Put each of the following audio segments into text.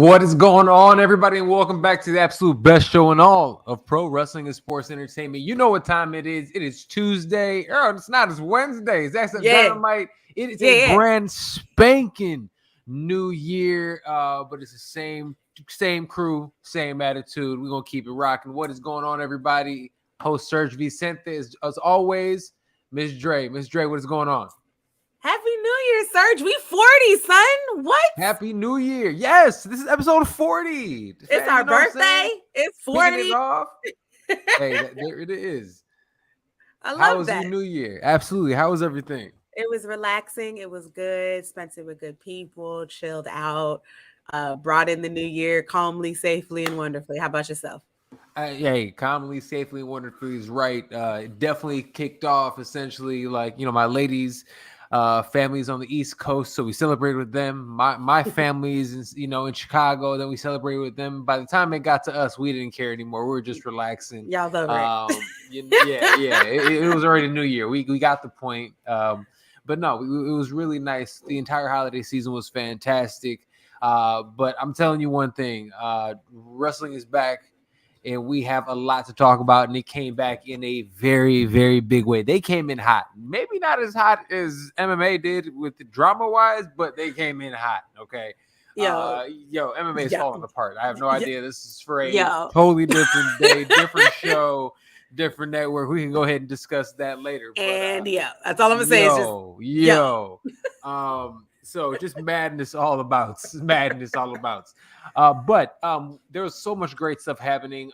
What is going on, everybody, and welcome back to the absolute best show in all of pro wrestling and sports entertainment. You know what time it is. It is Tuesday. Oh, it's not. It's Wednesday. That's a Dynamite. It is a brand spanking new year, but it's the same crew, same attitude. We're going to keep it rocking. What is going on, everybody? Host Serg Vicente, as always, Ms. Dre. Ms. Dre, what is going on? Happy New Year, Serge. We 40, son. What? Happy New Year. Yes, this is episode 40. It's our birthday. It's 40. It off. Hey, there it is. I love How was that. your New Year? Absolutely. How was everything? It was relaxing. It was good. Spent it with good people. Chilled out. Brought in the new year calmly, safely, and wonderfully. How about yourself? Hey, calmly, safely, and wonderfully is right. It definitely kicked off essentially like, my ladies' families on the East Coast, so we celebrated with them. My family's in Chicago, then we celebrated with them. By the time it got to us, we didn't care anymore. We were just relaxing. Y'all over it. It was already New Year. We got the point. But no, it was really nice. The entire holiday season was fantastic. But I'm telling you one thing, wrestling is back. And we have a lot to talk about, and it came back in a very, very big way. They came in hot. Maybe not as hot as MMA did with the drama-wise, but they came in hot, okay? MMA is falling apart. I have no idea. This is for a totally different day, different show, different network. We can go ahead and discuss that later. But, that's all I'm going to say. So just madness all about. But there was so much great stuff happening.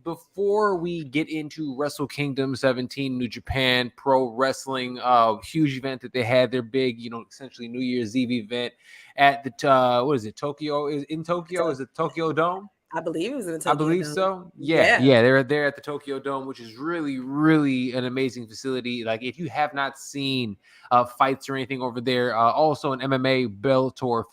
Before we get into Wrestle Kingdom 17, New Japan Pro Wrestling, huge event that they had, their big, essentially New Year's Eve event at the, what is it, Tokyo? Is it Tokyo Dome? I believe it was in the Tokyo Dome. I believe so. Yeah. They're there at the Tokyo Dome, which is really, really an amazing facility. Like, if you have not seen fights or anything over there, also an MMA Bellator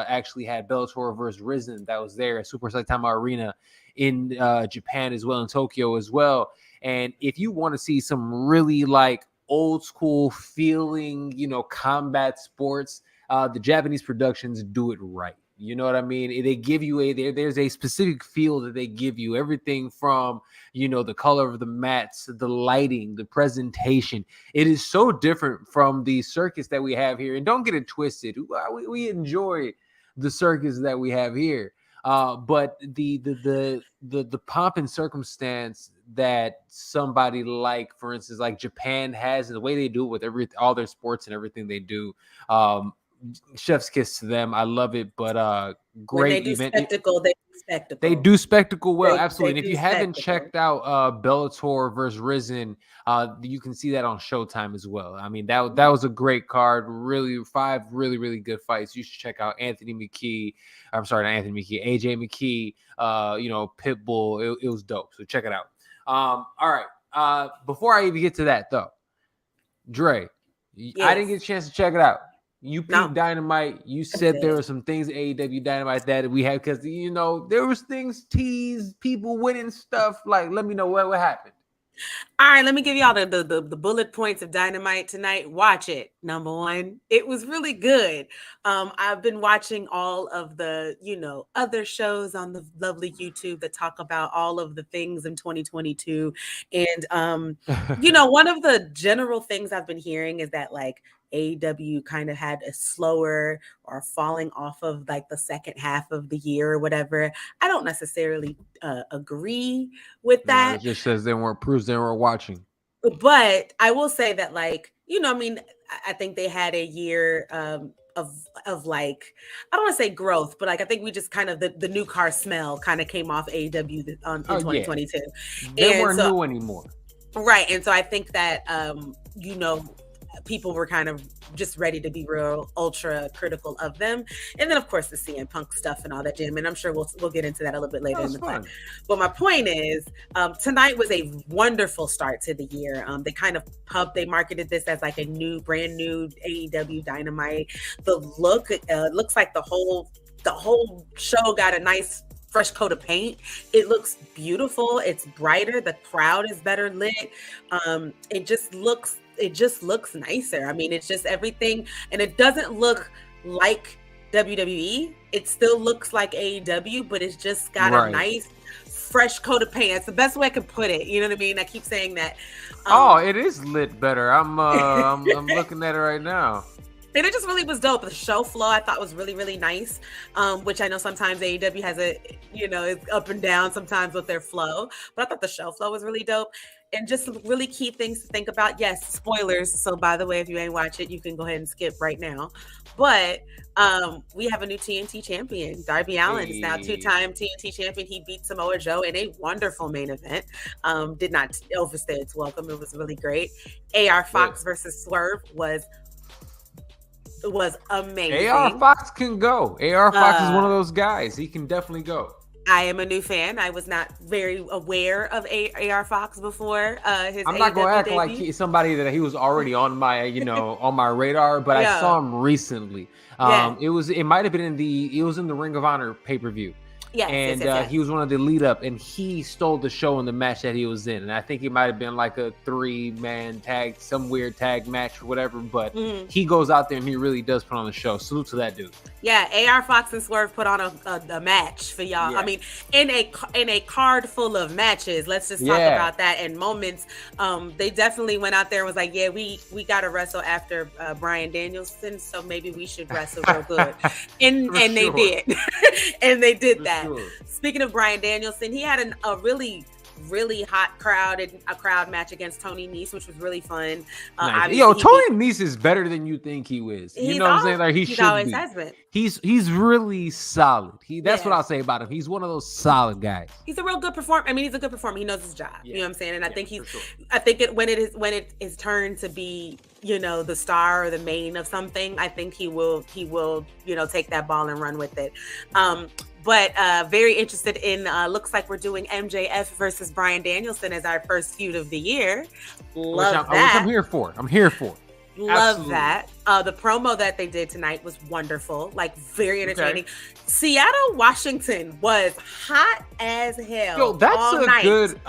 actually had Bellator versus Risen that was there at Super Saitama Arena in Japan as well, in Tokyo as well. And if you want to see some really like old school feeling, combat sports, the Japanese productions do it right. You know what I mean? They give you there's a specific feel that they give you. Everything from, the color of the mats, the lighting, the presentation. It is so different from the circus that we have here. And don't get it twisted. We enjoy the circus that we have here. But the pomp and circumstance that somebody like, for instance, like Japan has, and the way they do it with all their sports and everything they do, chef's kiss to them. I love it. But great event. They do spectacle well. Absolutely. And if you haven't checked out Bellator versus Risen, you can see that on Showtime as well. I mean, that was a great card. Really, 5 really, really good fights. You should check out AJ McKee, Pitbull. It was dope. So check it out. All right. Before I even get to that though, Dre, I didn't get a chance to check it out. You peeped Dynamite. You said there were some things at AEW Dynamite that we had because there was things teased, people winning stuff. Like, let me know what happened. All right, let me give y'all the bullet points of Dynamite tonight. Watch it. Number one, it was really good. I've been watching all of the other shows on the lovely YouTube that talk about all of the things in 2022, and one of the general things I've been hearing is that like AEW kind of had a slower or falling off of like the second half of the year or whatever. I don't necessarily agree with that. It just says they weren't watching. But I will say that I think they had a year of like, I don't want to say growth, but like I think we just kind of the new car smell kind of came off AEW in 2022. They weren't new anymore. Right. And so I think that people were kind of just ready to be real ultra critical of them. And then of course the CM Punk stuff and all that jam. And I'm sure we'll get into that a little bit later in the time. But my point is, tonight was a wonderful start to the year. They marketed this as like a brand new AEW Dynamite. The look, looks like the whole show got a nice fresh coat of paint. It looks beautiful. It's brighter. The crowd is better lit. It just looks nicer. I mean, it's just everything. And it doesn't look like WWE. It still looks like AEW, but it's just got a nice fresh coat of paint. That's the best way I can put it. You know what I mean? I keep saying that. It is lit better. I'm looking at it right now. And it just really was dope. The show flow I thought was really, really nice. Which I know sometimes AEW has it's up and down sometimes with their flow. But I thought the show flow was really dope. And just some really key things to think about. Yes, spoilers. So by the way, if you ain't watch it, you can go ahead and skip right now. But we have a new TNT champion. Darby Allin is now 2-time TNT champion. He beat Samoa Joe in a wonderful main event. Did not overstay its welcome. It was really great. AR Fox versus Swerve was amazing. AR Fox can go. AR Fox is one of those guys. He can definitely go. I am a new fan. I was not very aware of AR Fox before his I'm not going to act like he's somebody that he was already on my, on my radar, but I saw him recently. It might have been it was in the Ring of Honor pay-per-view. Yes, he was one of the lead up, and he stole the show in the match that he was in. And I think it might have been like a 3-man tag, some weird tag match or whatever. But he goes out there and he really does put on the show. Salute to that dude. Yeah, AR Fox and Swerve put on a match for y'all. Yeah. I mean, in a card full of matches. Let's just talk about that and moments. They definitely went out there and was like, yeah, we got to wrestle after Bryan Danielson, so maybe we should wrestle real good. And they did. And they did that. Sure. Speaking of Bryan Danielson, he had a really hot crowd match against Tony Nese, which was really fun. Nice. Tony Nese is better than you think he is. You know what I'm saying? Like he always has been. He's really solid. That's what I'll say about him. He's one of those solid guys. He's a real good performer. I mean, he's a good performer. He knows his job. Yeah. You know what I'm saying? And I think I think when it is turn to be, the star or the main of something, I think he will, take that ball and run with it. But very interested in, looks like we're doing MJF versus Bryan Danielson as our first feud of the year. Love that. Which I'm here for. Love Absolutely. that. The promo that they did tonight was wonderful, like very entertaining. Okay. Seattle, Washington was hot as hell. Yo, that's good.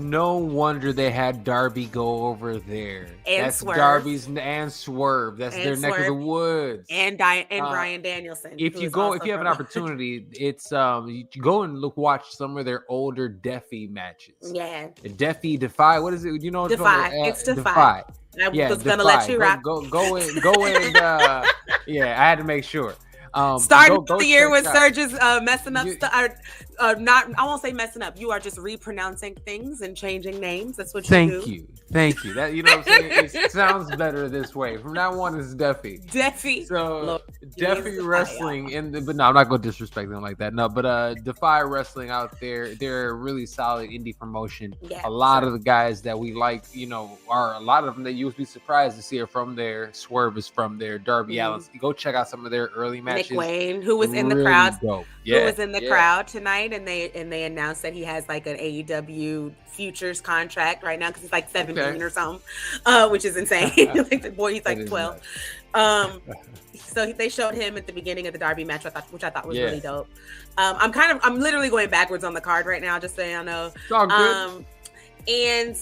No wonder they had Darby go over there. And that's Swerve. Darby's and Swerve. That's their neck of the woods. And Bryan Danielson. If you have an opportunity, it's you go and watch some of their older Defi matches. Yeah. Defi, Defy. What is it? Defy. It's Defy. I was gonna let you rock. Go in. I had to make sure. Starting the year with Serg's messing up. I won't say messing up. You are just repronouncing things and changing names. That's what you do. Thank you. That what I'm saying. It sounds better this way. From now on, it's Defi. So Defi Wrestling but no, I'm not going to disrespect them like that. No, but Defy Wrestling out there, they're a really solid indie promotion. Yeah, a lot of the guys that we like, are a lot of them that you would be surprised to see are from there. Swerve is from there. Darby Allin. Go check out some of their early matches. Nick Wayne, who was in the crowd, crowd tonight, and they announced that he has like an AEW futures contract right now because it's like $7 million or something, which is insane. Like the boy, he's like 12. So they showed him at the beginning of the Darby match, which I thought was really dope. I'm literally going backwards on the card right now, just so y'all know. It's all good. And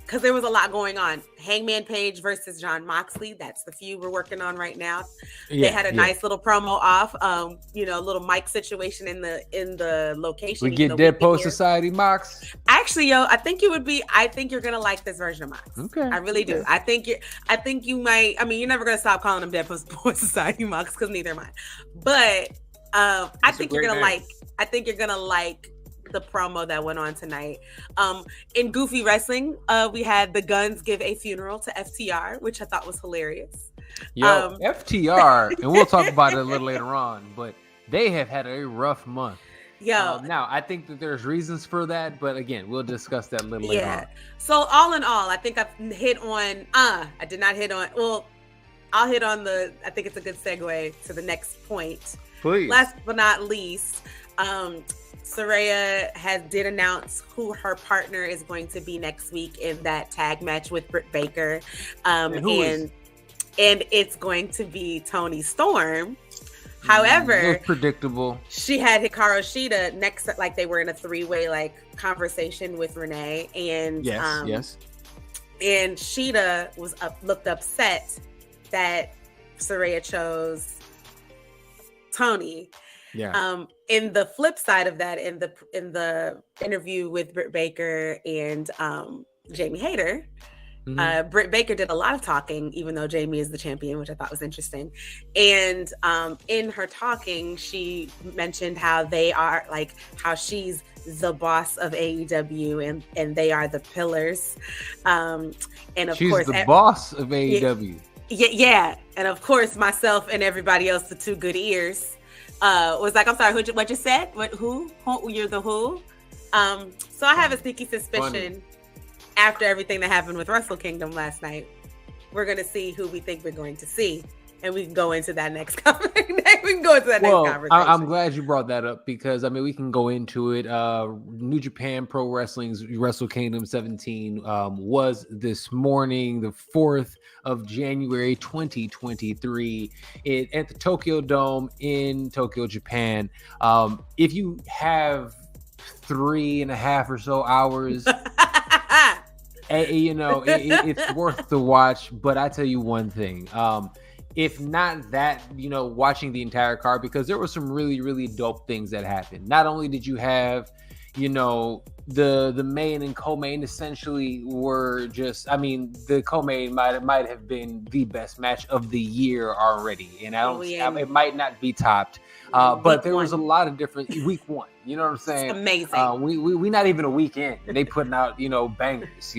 because there was a lot going on. Hangman Page versus Jon Moxley. That's the feud we're working on right now. They had a nice little promo off. A little mic situation in the location. We get Dead Post Society Mox. Actually, I think you're gonna like this version of Mox. Okay. I really do. I think you might. I mean, you're never gonna stop calling them Dead Post Society Mox because neither am I. But I think you're gonna like the promo that went on tonight. In Goofy Wrestling, we had the Guns give a funeral to FTR, which I thought was hilarious. FTR, and we'll talk about it a little later on, but they have had a rough month. Now, I think that there's reasons for that, but again, we'll discuss that a little later on. So all in all, I think I've hit on, I did not hit on, I'll hit on I think it's a good segue to the next point. Please. Last but not least, Saraya did announce who her partner is going to be next week in that tag match with Britt Baker. And it's going to be Toni Storm. However, predictable. She had Hikaru Shida next, like they were in a 3-way conversation with Renee, and yes. And Shida looked upset that Saraya chose Tony. Yeah. In the flip side of that, in the interview with Britt Baker and Jamie Hayter, Britt Baker did a lot of talking, even though Jamie is the champion, which I thought was interesting. And in her talking, she mentioned how they are like how she's the boss of AEW and they are the pillars. And of she's course, the boss of AEW. Yeah, and of course, myself and everybody else, the two good ears, was like, I'm sorry, what you said? Who? You're the who? So I have a sneaky suspicion after everything that happened with Wrestle Kingdom last night, we're going to see who we think we're going to see. And we can go into that next conversation. I'm glad you brought that up because, I mean, we can go into it. New Japan Pro Wrestling's Wrestle Kingdom 17 was this morning, the 4th of January, 2023, at the Tokyo Dome in Tokyo, Japan. If you have 3.5 or so hours, it's worth the watch. But I tell you one thing. If not that, watching the entire card, because there were some really, really dope things that happened. Not only did you have, the main and co-main essentially were just, I mean, the co-main might have been the best match of the year already. And it might not be topped. But there was a lot of different week one. You know what I'm saying? It's amazing. We not even a week in. They putting out, bangers,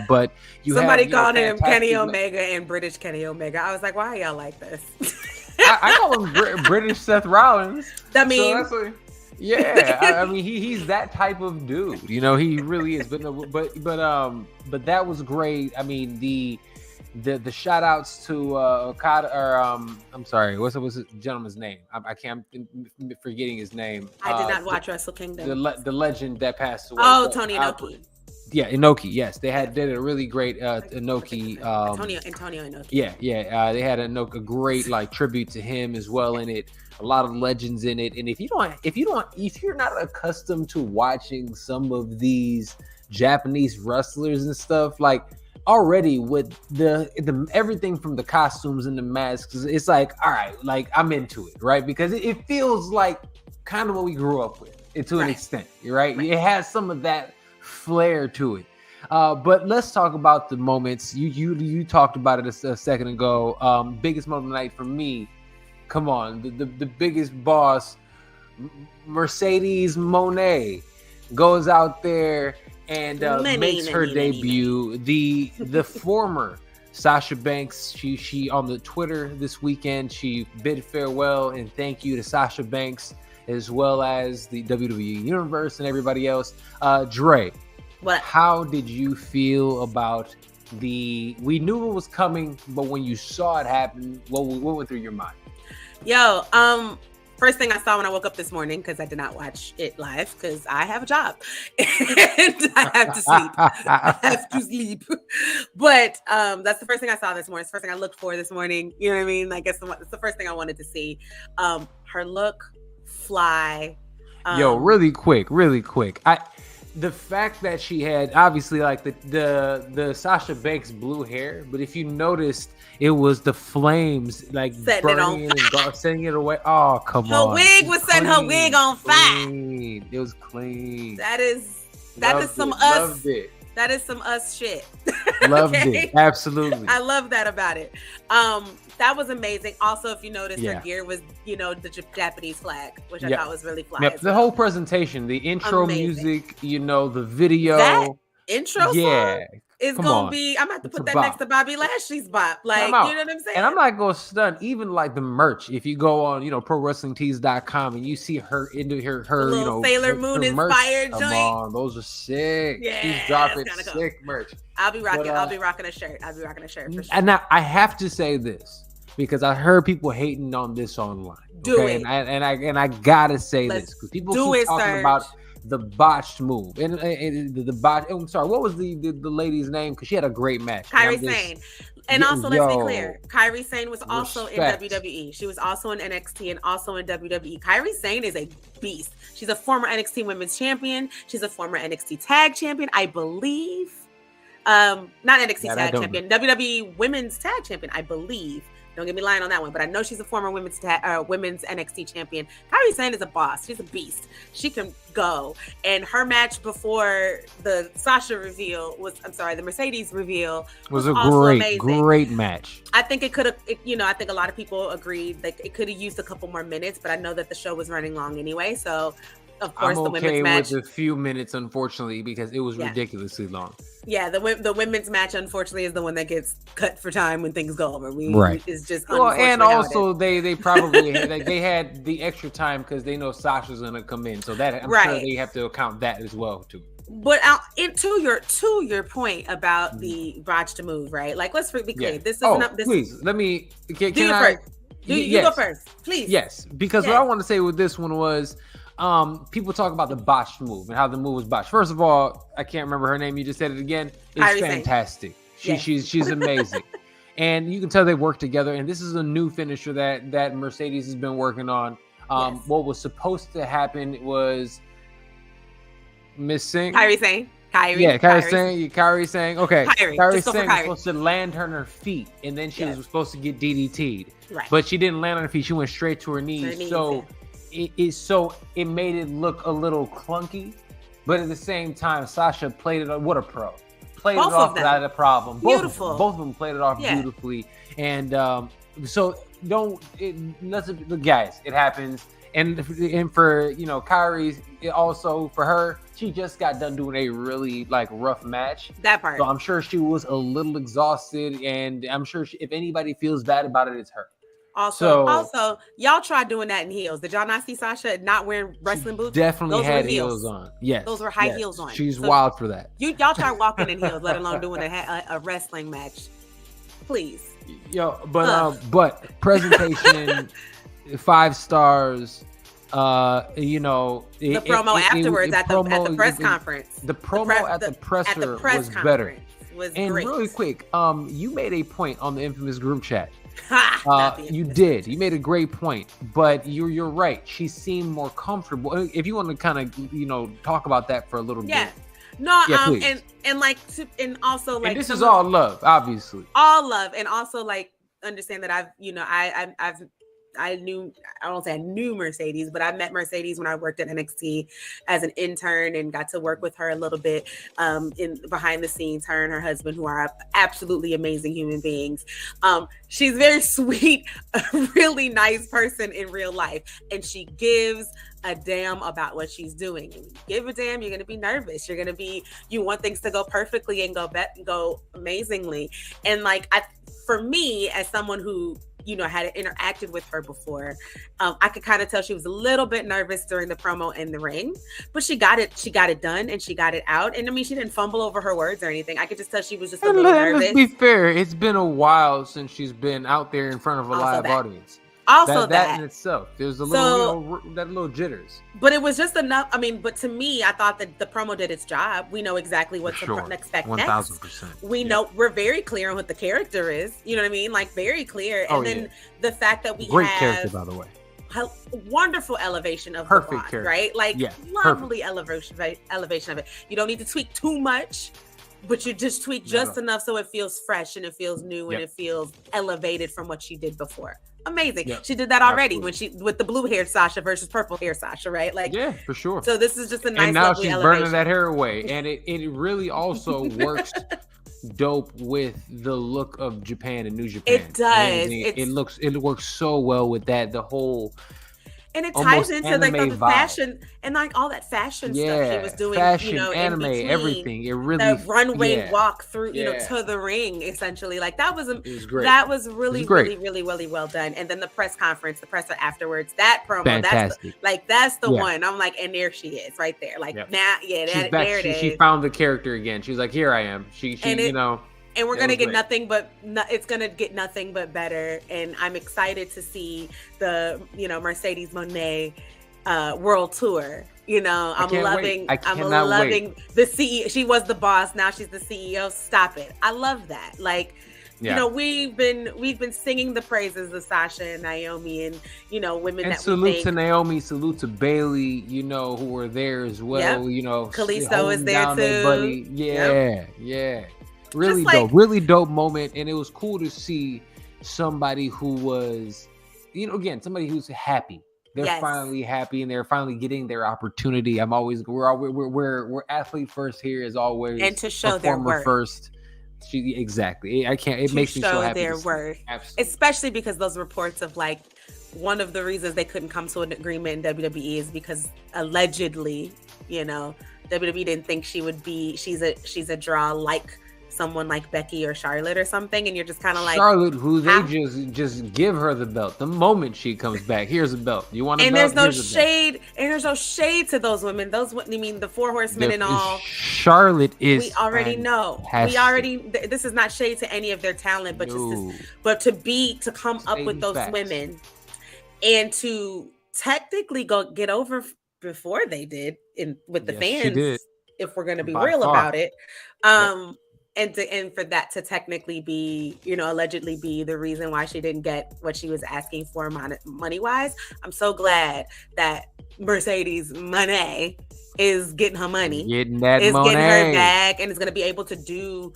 but somebody called him Kenny Omega and British Kenny Omega. I was like, why are y'all like this? I call him British Seth Rollins. That means I mean he's that type of dude. He really is. But that was great. I mean the shout outs to Okada, or I'm sorry, what's the gentleman's name? I'm forgetting his name. I did not watch Wrestle Kingdom. The legend that passed away. Oh, Tony Inoki. Yeah, Inoki. Yes, they did a really great Inoki. Antonio Inoki. Yeah. They had a great tribute to him as well in it. A lot of legends in it. And if you're not accustomed to watching some of these Japanese wrestlers and stuff, already with the everything from the costumes and the masks, it's all right, I'm into it, right? Because it feels like kind of what we grew up with to an extent, right? It has some of that flair to it. But let's talk about the moments. You talked about it a second ago. Biggest moment of the night for me, come on, the biggest boss, Mercedes Moné, goes out there and makes her debut. The former Sasha Banks, she on the Twitter this weekend, she bid farewell and thank you to Sasha Banks as well as the WWE Universe and everybody else. Dre, how did you feel about we knew it was coming, but when you saw it happen, what went through your mind? First thing I saw when I woke up this morning, because I did not watch it live because I have a job and I have to sleep. But that's the first thing I saw this morning. It's the first thing I looked for this morning. You know what I mean? I guess it's the first thing I wanted to see. Her look, fly. Really quick. The fact that she had obviously the Sasha Banks blue hair, but if you noticed, it was the flames burning and setting it away. Oh, come on! Her wig was setting her wig on fire. It was clean. That is some us. Loved it. That is some us shit. Loved it. Absolutely. I love that about it. That was amazing. Also, if you noticed, her gear was, the Japanese flag, which I thought was really fly. The whole presentation, the intro music, the video. That intro song is going to be, I'm going to have to put that next to Bobby Lashley's bop. You know what I'm saying? And I'm not going to stun, even the merch. If you go on, ProWrestlingTees.com and you see her into her Sailor Moon inspired joint. Come on, those are sick. Yeah, she's dropping sick merch. I'll be rocking a shirt. I'll be rocking a shirt for sure. And now I have to say this, because I heard people hating on this online. Do it. And I gotta say this, because people keep talking about the botched move and the botch. I'm sorry, what was the lady's name? Because she had a great match. Kairi Sane. And also, let's be clear, Kairi Sane was also in WWE. She was also in NXT and also in WWE. Kairi Sane is a beast. She's a former NXT Women's Champion. She's a former NXT Tag Champion, I believe. Not NXT Tag Champion, WWE Women's Tag Champion, I believe. Don't get me lying on that one, but I know she's a former women's NXT champion. Kairi Sane is a boss. She's a beast. She can go. And her match before the Sasha reveal the Mercedes reveal was a great match. I think it could have, I think a lot of people agreed that it could have used a couple more minutes, but I know that the show was running long anyway. So, of course, I'm the women's match with a few minutes, unfortunately, because it was ridiculously long. Yeah, the women's match, unfortunately, is the one that gets cut for time when things go over. It's just and also they probably they had the extra time because they know Sasha's gonna come in, so that I'm sure they have to account that as well too. But to your point about the botched move, right? Like, let's be clear. This is please let me. Can you I? You go first, please. Yes, because what I want to say with this one was. People talk about the botched move and how the move was botched. First of all, I can't remember her name. You just said it again. It's fantastic. She's amazing, and you can tell they work together. And this is a new finisher that Mercedes has been working on. What was supposed to happen was Miss Singh. Kairi Sane. Kairi Sane. Okay. Kairi Sane was supposed to land her on her feet, and then she was supposed to get DDT'd. Right. But she didn't land on her feet. She went straight to her knees. It made it look a little clunky, but at the same time, Sasha played it. What a pro! Played both it off without a problem. Beautiful. Both of them played it off beautifully, and so guys, it happens. And for Kairi, also for her, she just got done doing a really rough match. That part. So I'm sure she was a little exhausted, and I'm sure if anybody feels bad about it, it's her. Also, y'all tried doing that in heels. Did y'all not see Sasha not wearing wrestling boots? Definitely those had heels on. Yes, those were high heels on. She's wild for that. Y'all tried walking in heels, let alone doing a wrestling match. Please. But presentation, 5 stars. The promo afterwards at the press conference. The promo at the presser was better. Was and great. Really quick, you made a point on the infamous group chat. You made a great point, but you're right. She seemed more comfortable. If you want to kind of talk about that for a little bit. And also and this is all love, obviously. All love, and also understand that I won't say I knew Mercedes, but I met Mercedes when I worked at NXT as an intern and got to work with her a little bit in behind the scenes, her and her husband, who are absolutely amazing human beings. She's very sweet, a really nice person in real life, and she gives a damn about what she's doing. And when you give a damn, you're going to be nervous. You want things to go perfectly and go amazingly. And for me, as someone who had interacted with her before, I could kind of tell she was a little bit nervous during the promo in the ring, but she got it done and she got it out. And I mean, she didn't fumble over her words or anything. I could just tell she was just a little nervous. Let's be fair, it's been a while since she's been out there in front of a live audience. Also, that in itself, there's a little that little jitters. But it was just enough. I mean, but to me, I thought that the promo did its job. We know exactly what to expect 1000%. We know we're very clear on what the character is. You know what I mean? Very clear. And then the fact that we great character, by the way. Wonderful elevation of perfect the bond, character, right? Lovely elevation of it. You don't need to tweak too much, but you just tweak just enough so it feels fresh and it feels new and it feels elevated from what she did before. Amazing. She did that already with the blue haired Sasha versus purple hair Sasha, right? For sure. So this is just a nice, and now lovely she's elevation. burning that hair away, and it really also works dope with the look of Japan and New Japan. It does. It works so well with that. The whole. And it ties into the fashion and all that fashion stuff she was doing, fashion, anime, everything. It really the runway walk through, to the ring, essentially. That was great. That was really, really, really, really well done. And then the press conference, the presser afterwards, that promo, fantastic. That's the one. I'm and there she is, right there. Now, there it is. She found the character again. She's like, here I am. And we're gonna get nothing but it's gonna get nothing but better. And I'm excited to see the Mercedes Moné world tour. I'm loving the CEO. She was the boss, now she's the CEO. Stop it. I love that. We've been singing the praises of Sasha and Naomi and women and that salute we think. to Naomi, salute to Bailey, who were there as well. Kalisto is there too. Yeah. Really dope moment, and it was cool to see somebody who was, again, somebody who's happy. They're finally happy and they're finally getting their opportunity. We're athlete first here as always, and to show their worth first. Exactly. It makes me so happy. Their worth, especially because those reports of like one of the reasons they couldn't come to an agreement in WWE is because allegedly, WWE didn't think she would be. She's a draw like someone like Becky or Charlotte or something, and you're just kind of like Charlotte, who they just give her the belt the moment she comes back. Here's a belt. You want a and belt? There's no shade to those women. The Four Horsemen and all. Charlotte is. We already know. This is not shade to any of their talent, but to come up with those women, and to technically go get over before they did with the fans. If we're going to be real about it. And for that to technically be, allegedly be the reason why she didn't get what she was asking for money wise, I'm so glad that Mercedes Moné is getting her money, getting her bag, and is going to be able to do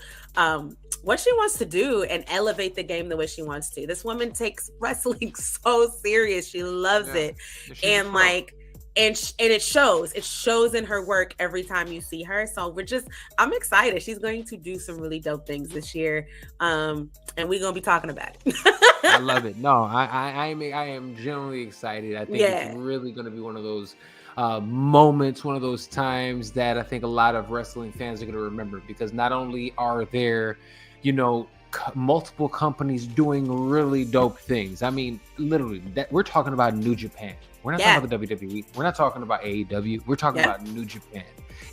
what she wants to do and elevate the game the way she wants to. This woman takes wrestling so serious; she loves it, and And it shows in her work every time you see her. So I'm excited. She's going to do some really dope things this year. And we're going to be talking about it. I love it. No, I am genuinely excited. I think it's really going to be one of those moments, one of those times that I think a lot of wrestling fans are going to remember, because not only are there, multiple companies doing really dope things. I mean, literally, that we're talking about New Japan. We're not talking about WWE. We're not talking about AEW. We're talking about New Japan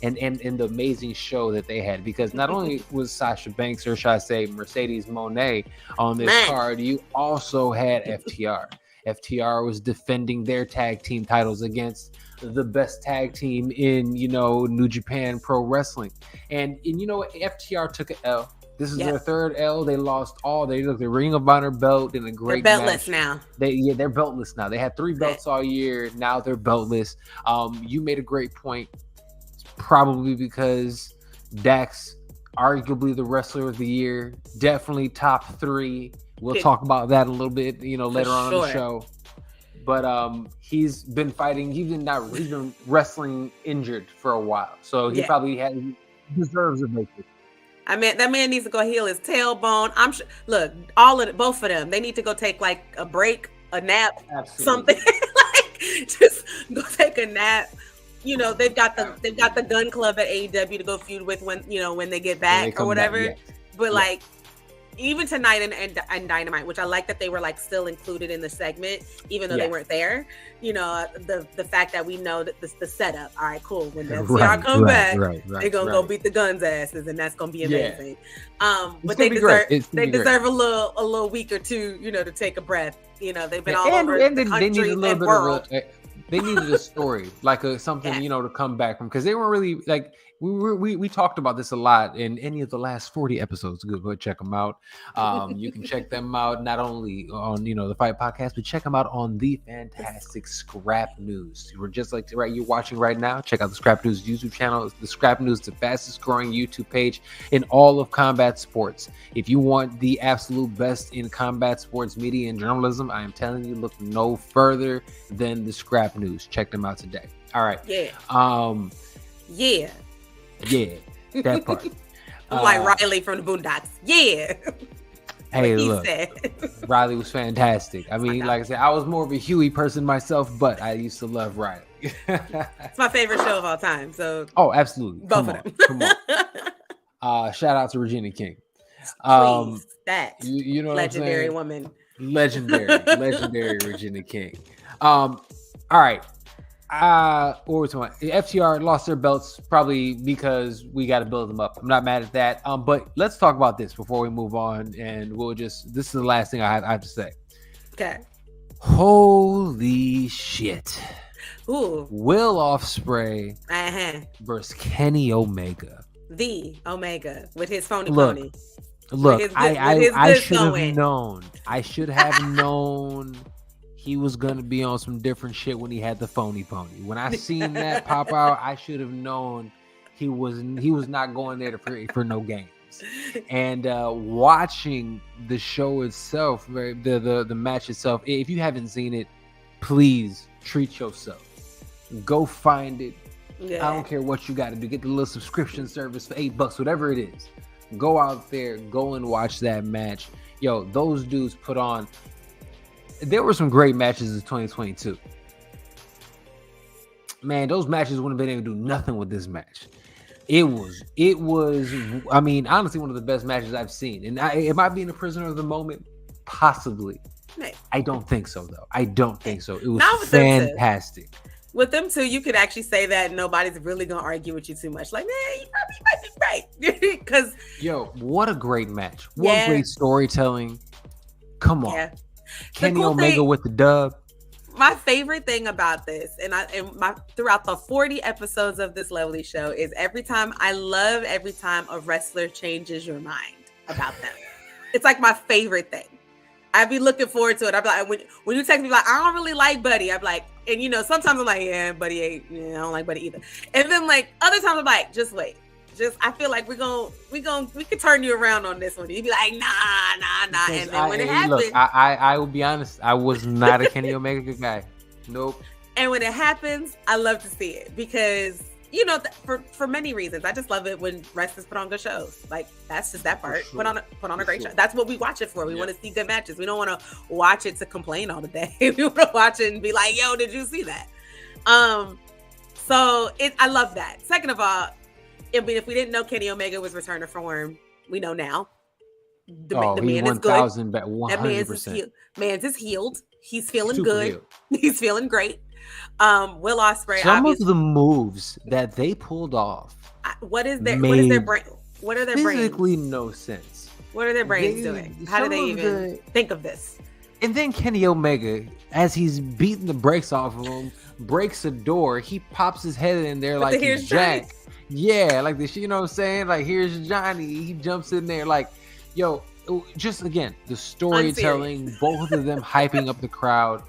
and the amazing show that they had. Because not only was Sasha Banks, or should I say Mercedes Moné, on this card, you also had FTR. FTR was defending their tag team titles against the best tag team in, New Japan Pro Wrestling. And FTR took an L. This is their third L. They lost all. They look the Ring of Honor belt in a great match. They're beltless now. They're beltless now. They had 3 belts all year. Now they're beltless. You made a great point. It's probably because Dax, arguably the wrestler of the year, definitely top 3. We'll talk about that a little bit, later on in the show. But he's been fighting. He's been wrestling injured for a while, so he probably deserves a break. I mean, that man needs to go heal his tailbone. I'm sure. Look, both of them, they need to go take like a break, a nap, something. Just go take a nap. They've got the Gun Club at AEW to go feud with when they get back or whatever. But even tonight and Dynamite, which I like that they were still included in the segment, even though they weren't there. The fact that we know that the setup. All right, cool. When FTR come back, they're gonna go beat the Guns' asses, and that's gonna be amazing. But they deserve a little week or two, to take a breath. They've been all over the country and world. They needed a story, something, to come back from, because they weren't really we talked about this a lot in any of the last 40 episodes. Go check them out. You can check them out not only on the Fight Podcast, but check them out on the fantastic Scrap News. We're just you're watching right now. Check out the Scrap News YouTube channel. The Scrap News, the fastest growing YouTube page in all of combat sports. If you want the absolute best in combat sports media and journalism, I am telling you, look no further than the Scrap News. Check them out today. All right. Yeah, that part. Like Riley from the Boondocks. Yeah. Hey, look, Riley was fantastic. I mean, like I said, I was more of a Huey person myself, but I used to love Riley. It's my favorite show of all time. So. Oh, absolutely. Both of them. Come on. Shout out to Regina King. Please, that you know, legendary woman. Legendary Regina King. All right. What we're talking about, FTR lost their belts probably because we got to build them up. I'm not mad at that. But let's talk about this before we move on, and this is the last thing I have to say. Okay. Holy shit. Ooh. Will Ospreay versus Kenny Omega. The Omega with his pony. Look, I should have known. I should have known. He was gonna be on some different shit when he had the phony pony. When I seen that pop out, I should have known he was not going there for no games. And watching the show itself, the match itself, if you haven't seen it, please treat yourself. Go find it. Yeah. I don't care what you got to do. Get the little subscription service for $8, whatever it is. Go out there, go and watch that match. Yo, those dudes put on. There were some great matches in 2022. Man, those matches wouldn't have been able to do nothing with this match. It was. I mean, honestly, one of the best matches I've seen. And am I being a prisoner of the moment? Possibly. I don't think so, though. I don't think so. It was fantastic. With them two, you could actually say that nobody's really gonna argue with you too much. Like, man, you probably might be right. Because what a great match! What great storytelling! Come on, Kenny Omega with the dub. My favorite thing about this, throughout the 40 episodes of this lovely show, is every time a wrestler changes your mind about them. It's like my favorite thing. I'd be looking forward to it. I'd be like, when you text me, like, I don't really like Buddy. I'm like, and sometimes I'm like, yeah, Buddy ain't, I don't like Buddy either. And then like other times I'm like, just wait. I feel like we could turn you around on this one. You'd be like, nah. And then when it happens, look, I will be honest, I was not a Kenny Omega guy. Nope. And when it happens, I love to see it because for many reasons. I just love it when wrestlers put on good shows. Like that's just that part. Sure. Put on a great show. That's what we watch it for. We want to see good matches. We don't want to watch it to complain all the day. We want to watch it and be like, "Yo, did you see that?" So I love that. Second of all, if we didn't know Kenny Omega was returning to form, we know now. The man is good. 100%. Man's is healed. He's feeling good. Healed. He's feeling great. Will Ospreay. Some of the moves that they pulled off. What is their brain? What are their brains? Physically, no sense. What are their brains doing? How do they even think of this? And then Kenny Omega, as he's beating the brakes off of him, breaks a door. He pops his head in there like he's Jack. Yeah, like this. You know what I'm saying? Like here's Johnny. He jumps in there like, yo. Just again, the storytelling. Both of them hyping up the crowd.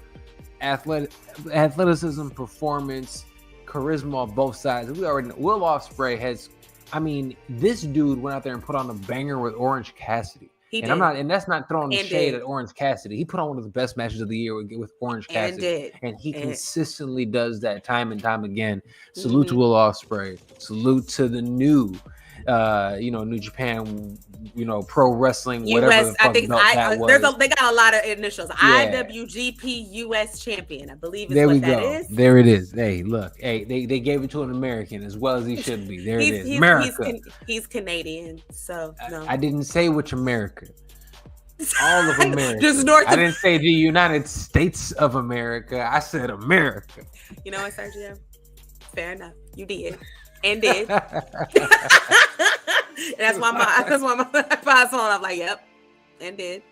Athleticism, performance, charisma on both sides. We already know Will Ospreay has. I mean, this dude went out there and put on a banger with Orange Cassidy. And that's not throwing shade at Orange Cassidy. He put on one of the best matches of the year with Orange Cassidy, and he consistently does that time and time again. Salute to Will Ospreay. Salute to the new, New Japan, pro wrestling, whatever. I think they got a lot of initials. Yeah. IWGP US champion, I believe. That is. There it is. Hey, look. Hey, they gave it to an American as well as he should be. There it is. America. He's Canadian, so no. I didn't say which America. All of America. Just North. I didn't say the United States of America. I said America. You know what, Sergio? Fair enough. You did. And did. And that's why my pass on. I'm like, yep, and did.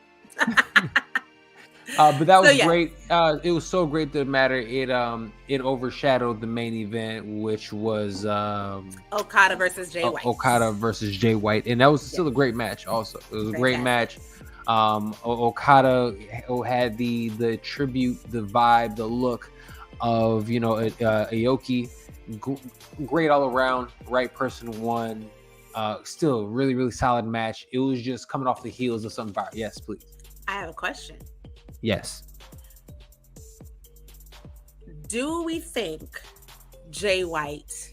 But that was great. It was so great that it overshadowed the main event, which was Okada versus Jay White. Okada versus Jay White, and that was still a great match. Also, it was a great match. Okada had the tribute, the vibe, the look of Aoki. Great all around. Right person won. Still really, really solid match. It was just coming off the heels of something fire. Yes, please. I have a question. Yes. Do we think Jay White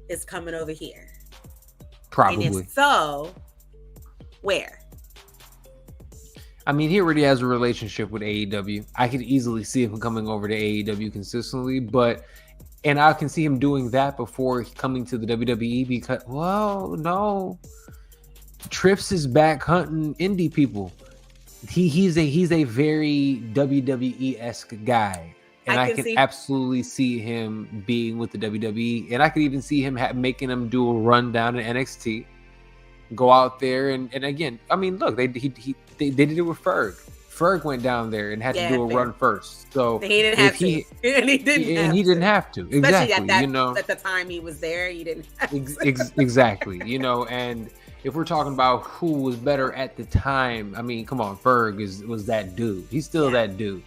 is coming over here? Probably. And if so, where? I mean, he already has a relationship with AEW. I could easily see him coming over to AEW consistently, and I can see him doing that before coming to the WWE because, no. Trips is back hunting indie people. He's a very WWE-esque guy. And I can absolutely see him being with the WWE. And I could even see him making him do a run down in NXT. Go out there and again, I mean, look, they did it with Ferg. Ferg went down there and had to do a run first. So he didn't have to. And he didn't have to. Exactly. At the time he was there, he didn't have to. Exactly. And if we're talking about who was better at the time, I mean, come on, Ferg was that dude. He's still that dude.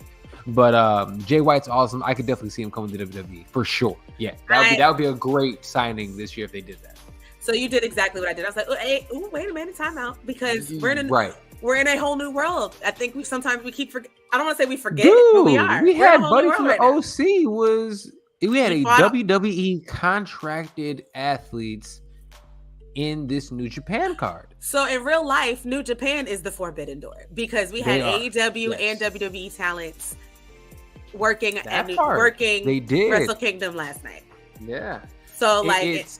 But Jay White's awesome. I could definitely see him coming to WWE for sure. Yeah, that would be a great signing this year if they did that. So you did exactly what I did. I was like, wait a minute, time out, because we're in a whole new world. I think sometimes we keep I don't want to say we forget, but we are. We had Buddy from the OC we had a WWE contracted athletes in this New Japan card. So in real life, New Japan is the forbidden door, because we had AEW and WWE talents working They did Wrestle Kingdom last night. Yeah. So that's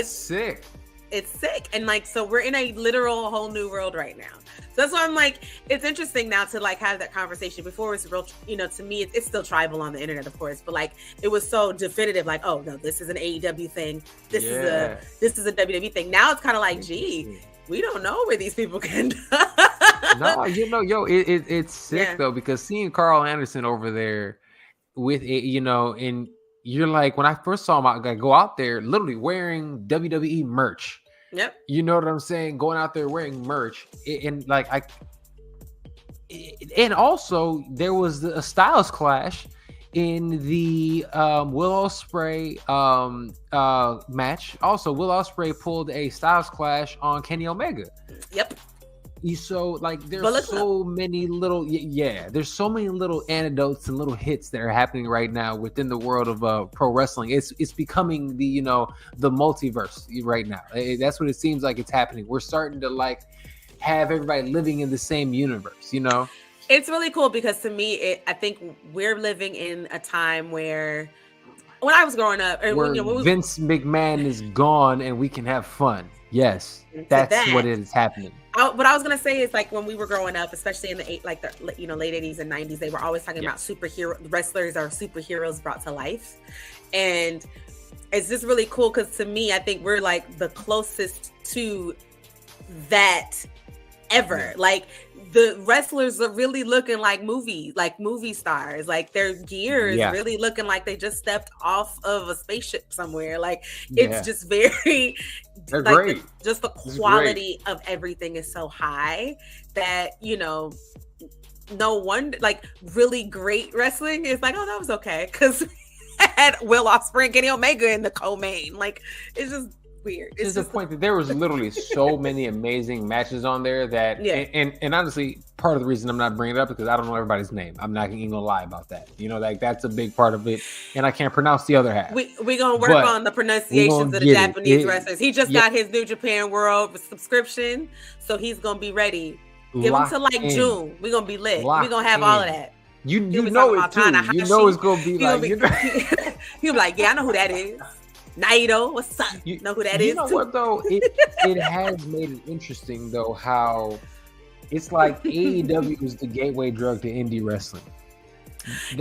sick. It's sick. And like, so we're in a literal whole new world right now. So that's why I'm like, it's interesting now to like have that conversation. Before it's real, to me, it's still tribal on the internet, of course, but like, it was so definitive, like, oh no, this is an AEW thing. This is a WWE thing. Now it's kind of like, gee, we don't know where these people can. No, it's sick though, because seeing Carl Anderson over there with it, and you're like, when I first saw him go out there literally wearing WWE merch. Yep. You know what I'm saying? Going out there wearing merch. And also there was a styles clash in the Will Ospreay match. Also, Will Ospreay pulled a styles clash on Kenny Omega. Yep. So like there's so many little there's so many little anecdotes and little hits that are happening right now within the world of pro wrestling. It's becoming the the multiverse right now. That's what it seems like it's happening. We're starting to like have everybody living in the same universe. It's really cool, because to me, I think we're living in a time where, when I was growing up, Vince McMahon is gone and we can have fun. Yes, that's what is happening. What I was gonna say is, like, when we were growing up, especially in the late 80s and 90s, they were always talking about wrestlers are superheroes brought to life, and it's just really cool, because to me, I think we're like the closest to that ever. Like, the wrestlers are really looking like movie stars. Like, their gear is really looking like they just stepped off of a spaceship somewhere. Like, it's just very, they're great. Just the quality of everything is so high that, no wonder, like, really great wrestling is like, oh, that was okay, because we had Will Ospreay and Kenny Omega in the co-main. Like, it's just weird. It's just the point that there was literally so many amazing matches on there that, and honestly, part of the reason I'm not bringing it up is because I don't know everybody's name. I'm not even gonna lie about that. Like, that's a big part of it, and I can't pronounce the other half. We gonna work on the pronunciations of the Japanese wrestlers. He just got his New Japan World subscription, so he's gonna be ready. Give him to like June. We're gonna be lit. We're gonna have all of that. You know it too. You know it's gonna be like. He'll be like, yeah, I know who that is. Naito, what's up? You know who that is? You know what though? It has made it interesting though, how it's like AEW is the gateway drug to indie wrestling.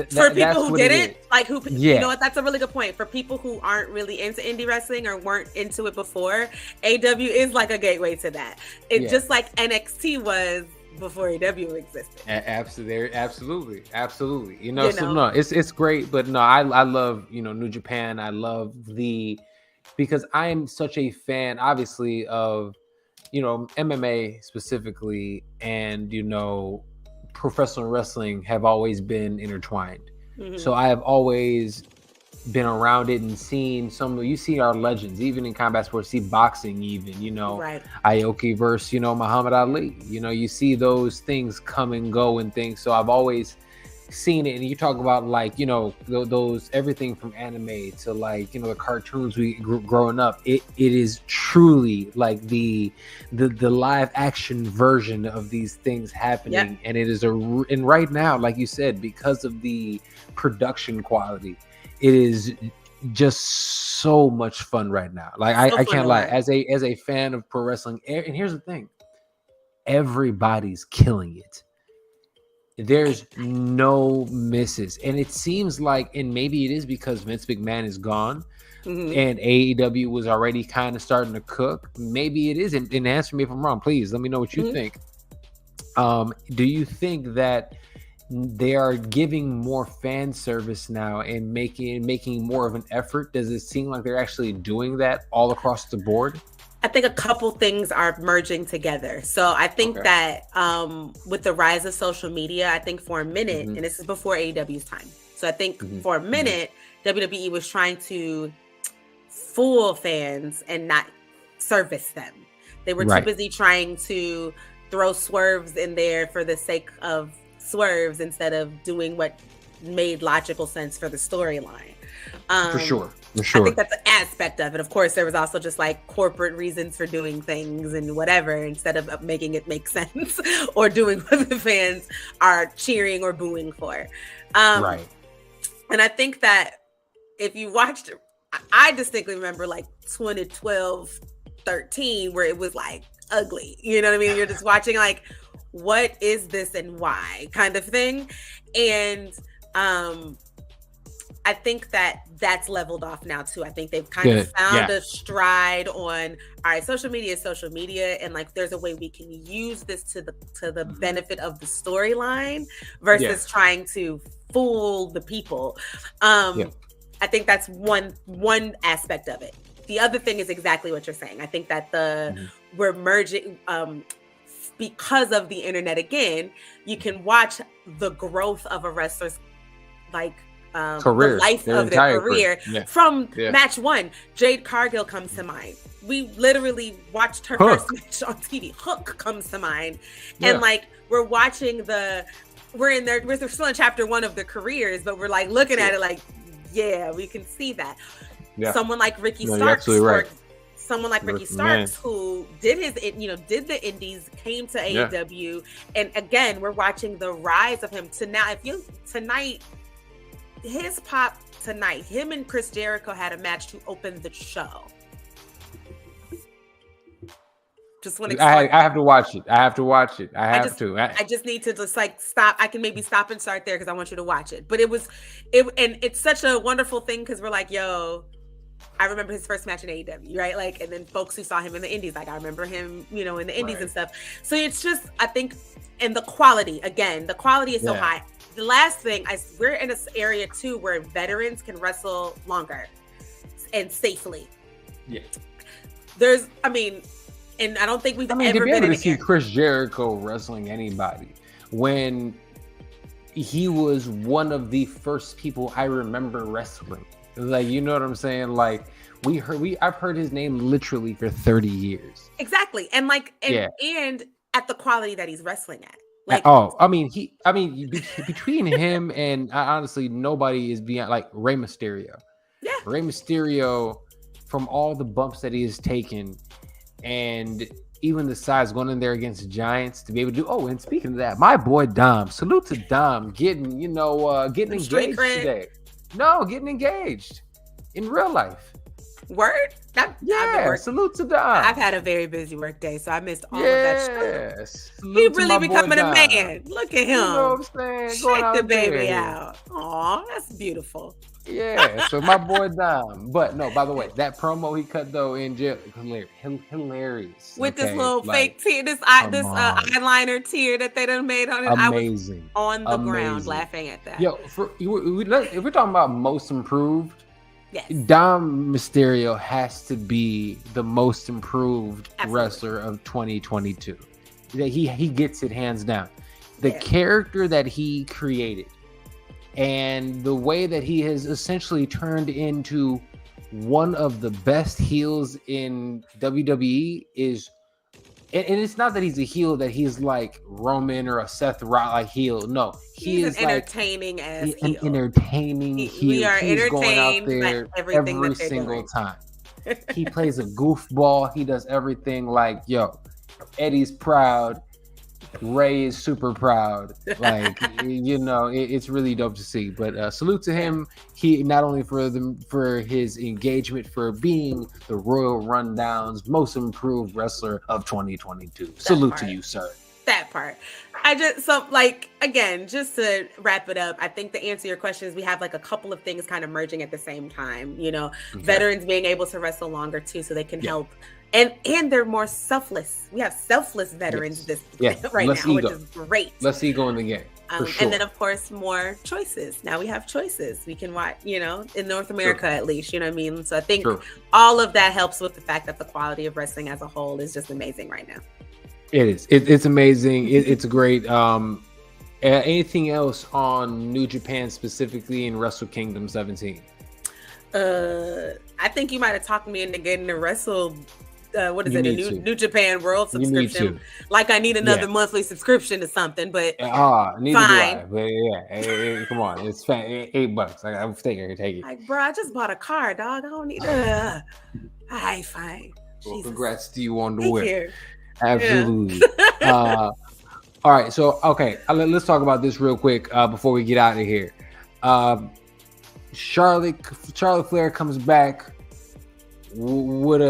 For people who didn't, like, you know what? That's a really good point. For people who aren't really into indie wrestling or weren't into it before, AEW is like a gateway to that. It's just like NXT was before AEW existed. Absolutely. So no, it's great, but no, I love New Japan. I love because I am such a fan, obviously, of MMA specifically, and professional wrestling have always been intertwined. Mm-hmm. So I have always been around it and seen you see our legends, even in combat sports, see boxing, even, Aoki versus, Muhammad Ali, you see those things come and go and things. So I've always seen it. And you talk about like, those, everything from anime to like, the cartoons we growing up, it is truly like the live action version of these things happening. Yep. And it is and right now, like you said, because of the production quality, it is just so much fun right now. Like, I can't lie. As a fan of pro wrestling, and here's the thing, everybody's killing it. There's no misses. And it seems like, and maybe it is because Vince McMahon is gone, and AEW was already kind of starting to cook. Maybe it is. And answer me if I'm wrong. Please let me know what you think. Do you think that they are giving more fan service now and making more of an effort? Does it seem like they're actually doing that all across the board? I think a couple things are merging together. So I think that with the rise of social media, I think for a minute, and this is before AEW's time. So I think for a minute, WWE was trying to fool fans and not service them. They were too busy trying to throw swerves in there for the sake of swerves instead of doing what made logical sense for the storyline. For sure. I think that's an aspect of it. Of course, there was also just like corporate reasons for doing things and whatever, instead of making it make sense or doing what the fans are cheering or booing for. Right. And I think that if you watched, I distinctly remember like 2012, 13, where it was like ugly. You know what I mean? You're just watching like, what is this and why kind of thing. And I think that that's leveled off now too. I think they've kind of found a stride on, all right, social media is social media, and like there's a way we can use this to the benefit of the storyline versus trying to fool the people. I think that's one aspect of it. The other thing is exactly what you're saying. I think that we're merging because of the internet again. You can watch the growth of a wrestler's like career, the life of their career from match one. Jade Cargill comes to mind. We literally watched her first match on TV. Hook comes to mind, and like we're watching we're still in chapter one of their careers, but we're like looking at it like, yeah, we can see that. Someone like Ricky Starks, someone like Ricky Starks, who did did the indies, came to AEW, and again, we're watching the rise of him to now. His pop tonight, him and Chris Jericho had a match to open the show. Just want to. I have to watch it. I just need to just like stop. I can maybe stop and start there because I want you to watch it. But and it's such a wonderful thing because we're like, yo, I remember his first match in AEW, right? Like, and then folks who saw him in the indies, like I remember him, in the indies and stuff. So it's just, I think, and the quality is so high. The last thing, we're in this area too where veterans can wrestle longer and safely. Yeah. And I don't think we've ever been able to see Chris Jericho wrestling anybody when he was one of the first people I remember wrestling. Like, you know what I'm saying? Like I've heard his name literally for 30 years. Exactly. And and at the quality that he's wrestling at. Like, between him and honestly, nobody is beyond like Rey Mysterio. Yeah. Rey Mysterio, from all the bumps that he has taken, and even the size going in there against Giants to be able to do. Oh, and speaking of that, my boy Dom, salute to Dom, getting engaged today. No, getting engaged in real life. Word? Salute to Dom. I've had a very busy work day, so I missed all of that shit. He really becoming a man. Look at him. You know what I'm saying? Shake the baby out. Aw, that's beautiful. Yeah, so my boy Dom. But no, by the way, that promo he cut though in jail, hilarious. With this little fake tear, this eyeliner tear that they done made on it. Amazing. I was on the ground laughing at that. Yo, if we're talking about most improved, yes, Dom Mysterio has to be the most improved wrestler of 2022. He gets it hands down. The character that he created and the way that he has essentially turned into one of the best heels in WWE is, and it's not that he's a heel that he's like Roman or a Seth Rollins heel. No, he's an entertaining ass heel. An entertaining heel. We are entertained going out there every single time. He plays a goofball. He does everything like, yo, Eddie's proud. Ray is super proud. Like, it's really dope to see. But salute to him. He not only for his engagement, for being the Royal Rundown's most improved wrestler of 2022. Salute to you, sir. That part. Again, just to wrap it up, I think to answer your questions, we have like a couple of things kind of merging at the same time. Veterans being able to wrestle longer too, so they can help. And they're more selfless. We have selfless veterans right now, which is great. Less ego in the game. Sure. And then of course more choices. Now we have choices. We can watch, in North America at least, you know what I mean? So I think all of that helps with the fact that the quality of wrestling as a whole is just amazing right now. It is. It's amazing. It's great. Anything else on New Japan specifically in Wrestle Kingdom 17? I think you might have talked me into getting to Wrestle what is it? A New Japan World subscription. Like I need another monthly subscription to something, but neither do I. But hey, come on, it's $8. I'm take it. Like, bro, I just bought a car, dog. I don't need all right, fine. Well, congrats to you on the win. Here. Absolutely. Yeah. All right, so let's talk about this real quick before we get out of here. Charlotte Flair comes back with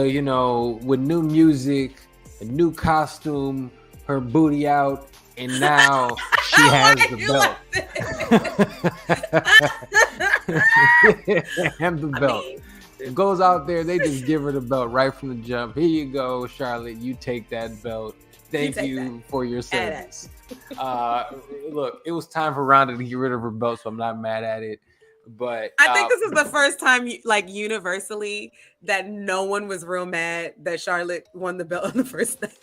with new music, a new costume, her booty out, and now she has the belt. And the belt. It goes out there, they just give her the belt right from the jump. Here you go, Charlotte, you take that belt. Thank you for your service. Look, it was time for Ronda to get rid of her belt, so I'm not mad at it. But I think this is the first time, like universally, that no one was real mad that Charlotte won the belt on the first night.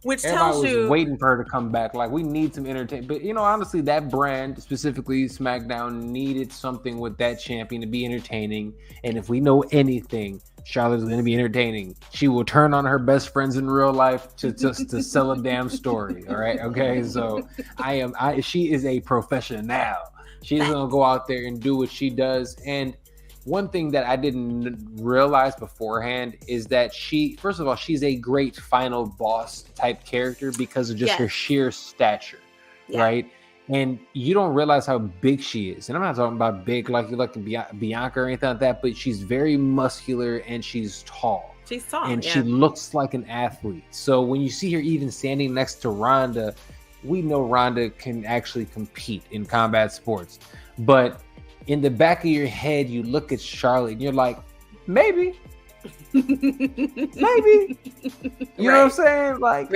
Which tells you, was waiting for her to come back. Like, we need some entertainment. But honestly, that brand, specifically SmackDown, needed something with that champion to be entertaining. And if we know anything, Charlotte is going to be entertaining. She will turn on her best friends in real life to sell a damn story. All right, okay. So she is a professional. She's going to go out there and do what she does. And one thing that I didn't realize beforehand is that first of all, she's a great final boss type character because of just her sheer stature, right? And you don't realize how big she is. And I'm not talking about big like Bianca or anything like that, but she's very muscular and she's tall. She's tall. And she looks like an athlete. So when you see her even standing next to Ronda, we know Ronda can actually compete in combat sports. But in the back of your head, you look at Charlotte and you're like, maybe. Maybe. You know what I'm saying? Like,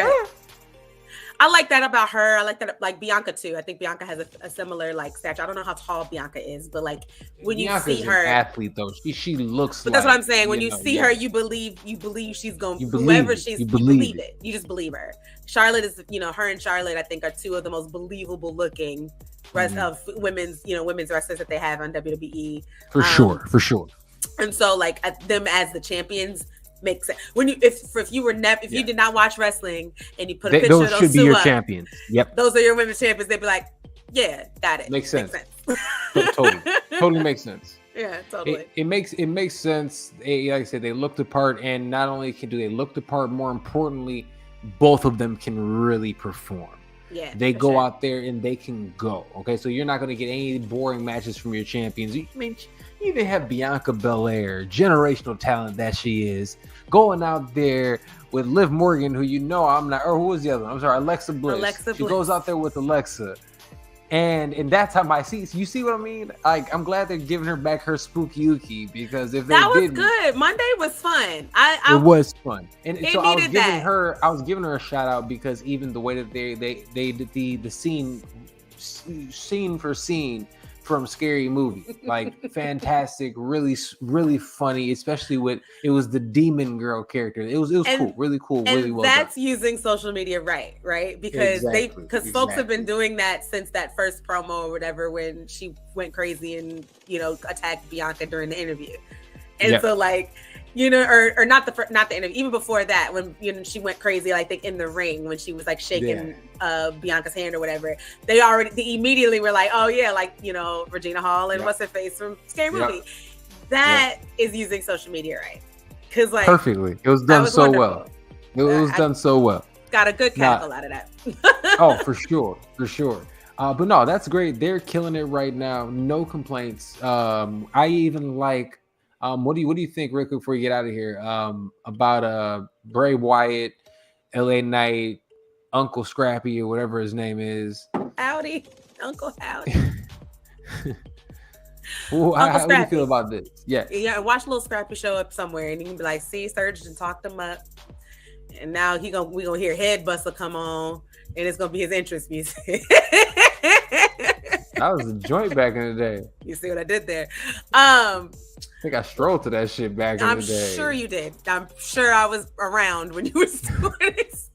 I like that about her. I like that, like Bianca too. I think Bianca has a similar like stature. I don't know how tall Bianca is, but like when Bianca's you see her, an athlete though, she looks. But that's what I'm saying. When you see her, you believe she's going. Whoever she's, you believe it. You just believe her. Charlotte is, her and Charlotte, I think, are two of the most believable looking of women's wrestlers that they have on WWE. For sure. And so, like them as the champions makes sense. When if you did not watch wrestling and you put a picture those of those should be your champions. Yep, those are your women's champions. They'd be like, yeah, got it. Makes sense. Totally makes sense. Yeah, totally. It makes sense. Like I said, they look the part, and not only do they look the part, more importantly, both of them can really perform. Yeah, they go out there and they can go. Okay, so you're not going to get any boring matches from your champions. You even have Bianca Belair, generational talent that she is, going out there with Liv Morgan, who I'm not, or who was the other one? I'm sorry, Alexa Bliss. She goes out there with Alexa. And that's how you see what I mean? Like, I'm glad they're giving her back her spooky ookie, because if that was good. Monday was fun. It was fun. And so I was giving her a shout out, because even the way that they did the scene for scene from Scary Movie, like fantastic, really, really funny, especially it was the demon girl character. It was cool, really cool, really well done. That's using social media right? Because folks have been doing that since that first promo or whatever, when she went crazy and attacked Bianca during the interview. And so like, or not the interview, even before that, when she went crazy, like in the ring, when she was like shaking Bianca's hand or whatever, they immediately were like, oh yeah, like Regina Hall and what's her face from Scary Movie. That is using social media right, because like perfectly, it was done so well. It was done so well. Got a good cackle out of that. Oh, for sure. But no, that's great. They're killing it right now. No complaints. I even like. What do you think, real quick, before you get out of here? About Bray Wyatt, LA Knight, Uncle Scrappy, or whatever his name is. Howdy, Uncle Howdy. How do you feel about this? Yeah. Watch little Scrappy show up somewhere, and you can be like, "See, Serg and talked him up." And now we gonna hear Head Buster come on, and it's gonna be his entrance music. That was a joint back in the day. You see what I did there? I think I strolled to that shit back in the day. I'm sure you did. I'm sure I was around when you were doing this.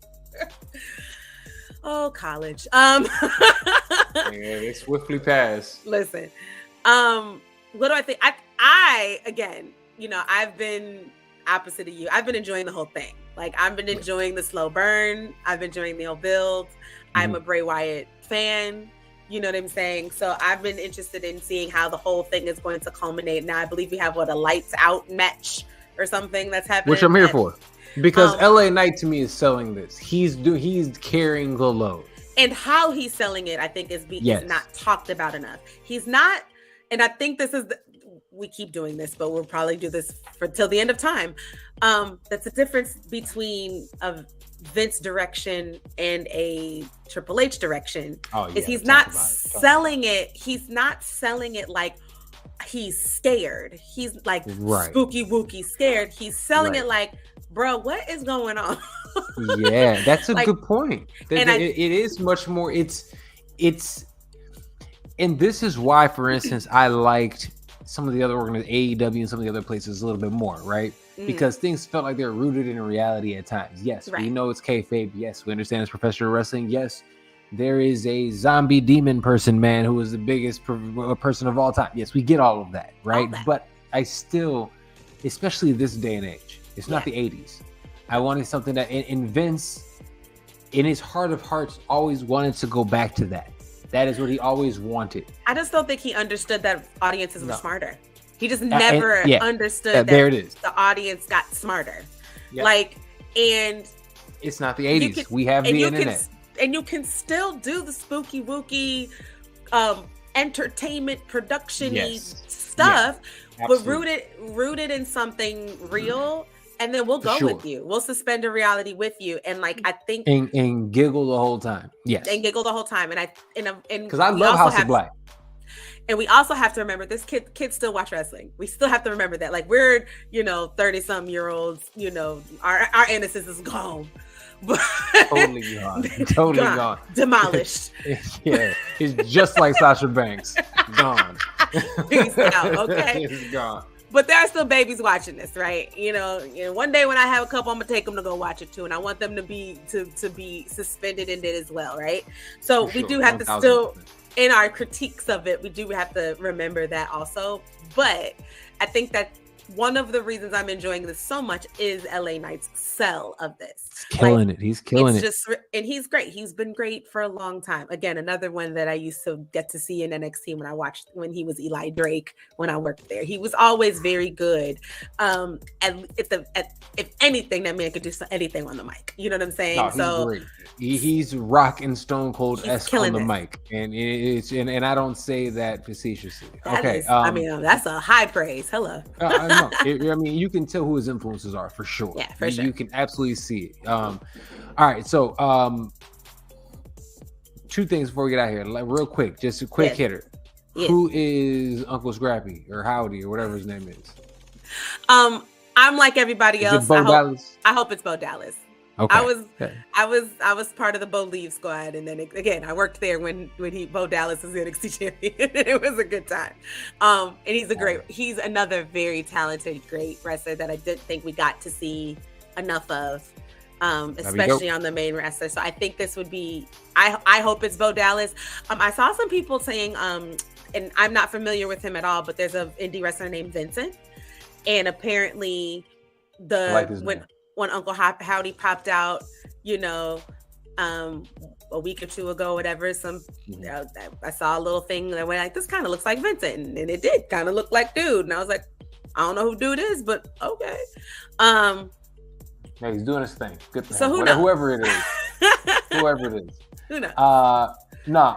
Oh, college. It swiftly passed. Listen, what do I think? I again, I've been opposite of you. I've been enjoying the whole thing. Like, I've been enjoying the slow burn. I've been enjoying the whole build. I'm a Bray Wyatt fan. You know what I'm saying? So I've been interested in seeing how the whole thing is going to culminate. Now, I believe we have, a lights out match or something that's happening. Which I'm here for. Because LA Knight, to me, is selling this. He's carrying the load. And how he's selling it, I think, is not talked about enough. He's not, and I think this is, we keep doing this, but we'll probably do this till the end of time. That's the difference between a Vince direction and a Triple H direction. Is he's not selling it. He's not selling it like he's scared. He's like spooky wooky scared. He's selling it like, bro, what is going on? Yeah, that's a good point. It is much more. It's, and this is why, for instance, I liked some of the other organizations, AEW and some of the other places a little bit more, right? Because things felt like they were rooted in reality at times. Yes, we know it's kayfabe. Yes, we understand it's professional wrestling. Yes, there is a zombie demon person, man, who is the biggest person of all time. Yes, we get all of that, right? But I still, especially this day and age, it's not the 80s. I wanted something that, in Vince, in his heart of hearts, always wanted to go back to that. That is what he always wanted. I just don't think he understood that audiences were smarter. He just never understood that there it is. The audience got smarter. Like, and it's not the 80s. We have the internet. And you can still do the spooky wooky entertainment production-y stuff, but rooted in something real. And then we'll go with you. We'll suspend a reality with you, and like I think, and giggle the whole time. Yes, and giggle the whole time. And because I love House of Black. And we also have to remember this kids still watch wrestling. We still have to remember that. Like, we're 30-some-year-olds. Our innocence is gone. Totally gone. Totally gone. Demolished. Yeah, it's just like Sasha Banks. Gone. Peace out. Okay, it's gone. But there are still babies watching this, right? One day when I have a couple, I'm gonna take them to go watch it too, and I want them to be suspended in it as well, right? So we do have to still, in our critiques of it, we do have to remember that also. But I think that one of the reasons I'm enjoying this so much is LA Knight's sell of this. He's killing it. He's killing it. And he's great. He's been great for a long time. Again, another one that I used to get to see in NXT when he was Eli Drake, when I worked there. He was always very good. If anything, that man could do anything on the mic. You know what I'm saying? No, he's great. He's rock and Stone Cold-esque on the mic. And I don't say that facetiously. That's a high praise. Hello. I know. I mean, you can tell who his influences are for sure. Yeah, for sure. You can absolutely see it. All right, so two things before we get out here, real quick, just a quick hitter. Yes. Who is Uncle Scrappy or Howdy or whatever his name is? I'm like everybody else. I hope it's Bo Dallas. Okay. I was part of the Bo Leave squad, and then again I worked there when Bo Dallas was the NXT champion. It was a good time. And he's another very talented, great wrestler that I didn't think we got to see enough of, especially on the main roster. So I think this would be. I hope it's Bo Dallas. I saw some people saying, and I'm not familiar with him at all, but there's an indie wrestler named Vincent, and apparently when Uncle Howdy popped out, a week or two ago, whatever, I saw a little thing that went like, this kind of looks like Vincent, and it did kind of look like dude, and I was like, I don't know who dude is, but okay. Yeah, he's doing his thing. Good for him. Whoever it is, whoever it is. Who knows?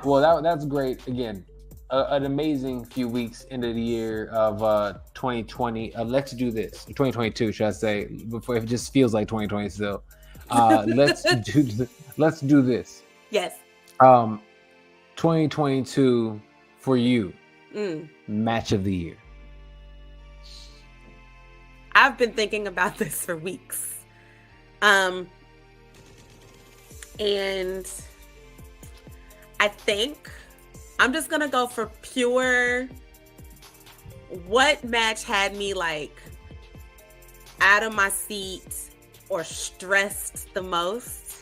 Well, that's great. Again, an amazing few into the year of 2020. Let's do this. 2022, should I say? Before it just feels like 2020 still. Let's do this. Yes. 2022 for you. Match of the year. I've been thinking about this for weeks. And I think I'm just gonna go for pure. What match had me like out of my seat or stressed the most?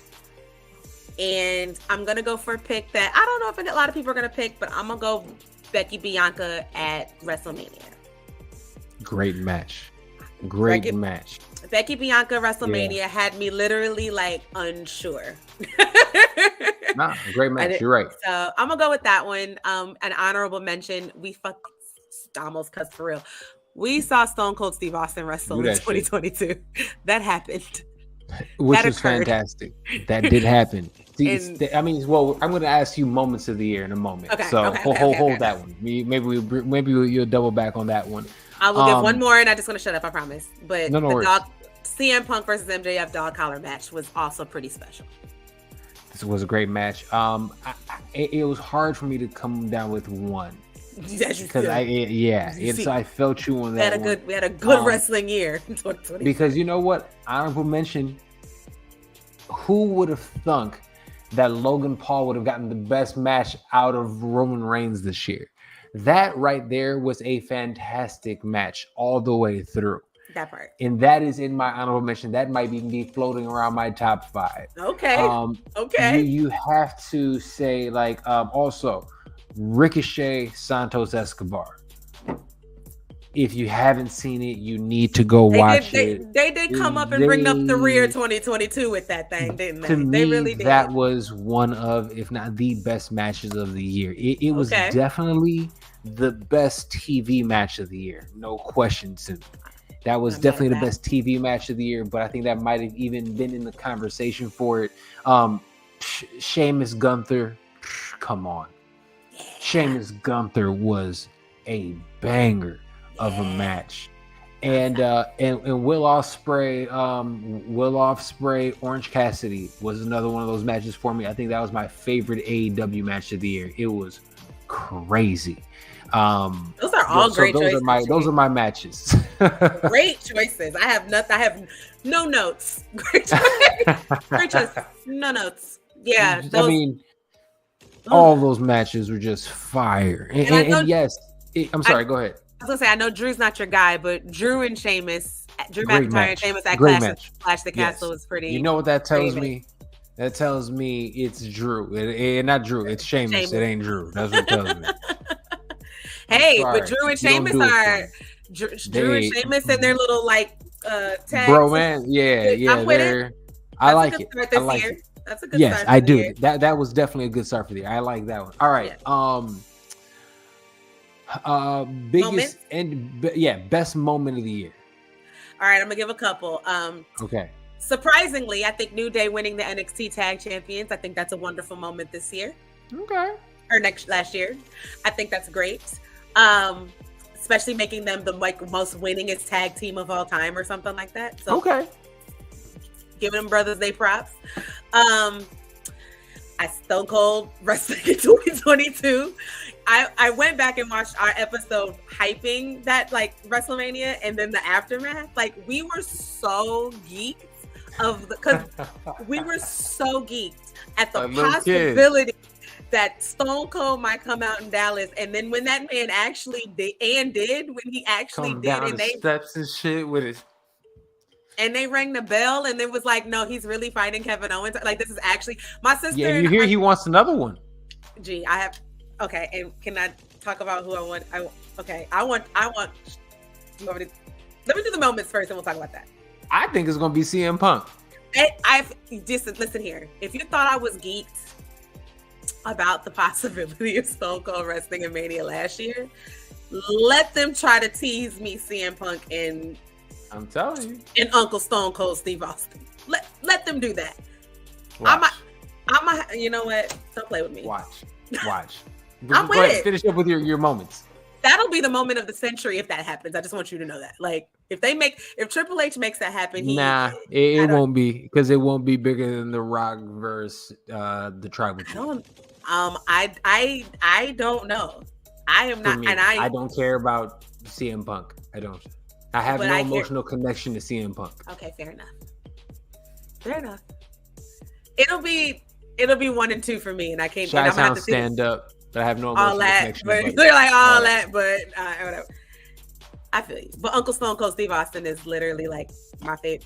And I'm gonna go for a pick that I don't know if a lot of people are gonna pick, but I'm gonna go Becky Bianca at WrestleMania. Great match. Great match. Becky Bianca WrestleMania had me literally like unsure. Nah, great match. You're right. So I'm gonna go with that one. An honorable mention. We almost cussed for real. We saw Stone Cold Steve Austin wrestle in 2022. That happened. Which was fantastic. That did happen. I mean, well, I'm going to ask you moments of the year in a moment. Okay, so hold that one. Maybe you'll double back on that one. I will give one more, and I just want to shut up. I promise. But the CM Punk versus MJF dog collar match was also pretty special. This was a great match. It was hard for me to come down with one. Because I felt you on that. We had a good wrestling year in 2020. Because you know what? Honorable mention. Who would have thunk that Logan Paul would have gotten the best match out of Roman Reigns this year? That right there was a fantastic match all the way through. That part. And that is in my honorable mention. That might even be floating around my top 5. Okay. Okay. You have to say also Ricochet Santos Escobar. If you haven't seen it, you need to go watch it. They did come up and bring up the rear 2022 with that thing, didn't they? To me, they really did. That was one of, if not the best matches of the year. It was definitely the best TV match of the year. No question to me. That was definitely the best TV match of the year, but I think that might have even been in the conversation for it. Sheamus Gunther, come on. Sheamus Gunther was a banger of a match. And Will Ospreay, Orange Cassidy was another one of those matches for me. I think that was my favorite AEW match of the year. It was crazy. Those are all great choices. Those are my matches. Great choices. I have no notes. Great choices. Great choices. No notes. Yeah. I mean, all those matches were just fire. And yes, I'm sorry. Go ahead. I was gonna say, I know Drew's not your guy, but Drew and Sheamus, Drew Great McIntyre and Sheamus at Clash the Castle was pretty. You know what that tells me? That tells me it's Drew. Not Drew. It's Sheamus. It ain't Drew. That's what it tells me. Hey, but Drew and Sheamus are Drew and Sheamus and their little tags. Bro, man, yeah. I'm with it. I like it. I like it. That's a good start. Yes, I do. That was definitely a good start for the year. I like that one. All right. Biggest best moment of the year. All right, I'm gonna give a couple. Okay. Surprisingly, I think New Day winning the NXT Tag Champions. I think that's a wonderful moment this year. Okay. Or last year. I think that's great. Especially making them the most winningest tag team of all time or something like that. So okay. Giving them brothers they props. I Stone Cold wrestling in 2022. I went back and watched our episode hyping that WrestleMania and then the aftermath. We were so geeked we were so geeked at the possibility that Stone Cold might come out in Dallas, and then when that man actually did, and they steps and shit with it. And they rang the bell, and it was no, he's really fighting Kevin Owens. This is actually my sister. Yeah, you hear he wants another one. Gee, I have. Okay, and can I talk about who I want? I want. Do you want me to, let me do the moments first, and we'll talk about that. I think it's gonna be CM Punk. I've just listen here. If you thought I was geeked about the possibility of Stone Cold wrestling in Mania last year, let them try to tease me CM Punk and I'm telling you. And Uncle Stone Cold Steve Austin. Let them do that. Watch. I'm you know what? Don't play with me. Watch. I'm with it. Finish up with your moments. That'll be the moment of the century if that happens. I just want you to know that. If Triple H makes that happen, it won't be, because it won't be bigger than The Rock versus the Tribal Chief. I don't know. I am not, and I don't care about CM Punk. I don't. I have no emotional connection to CM Punk. Okay, fair enough. It'll be 1 and 2 for me, and I can't. Shy Sound stand up, but I have no emotional connection. But they're all that, but whatever. I feel you. But Uncle Stone Cold Steve Austin is literally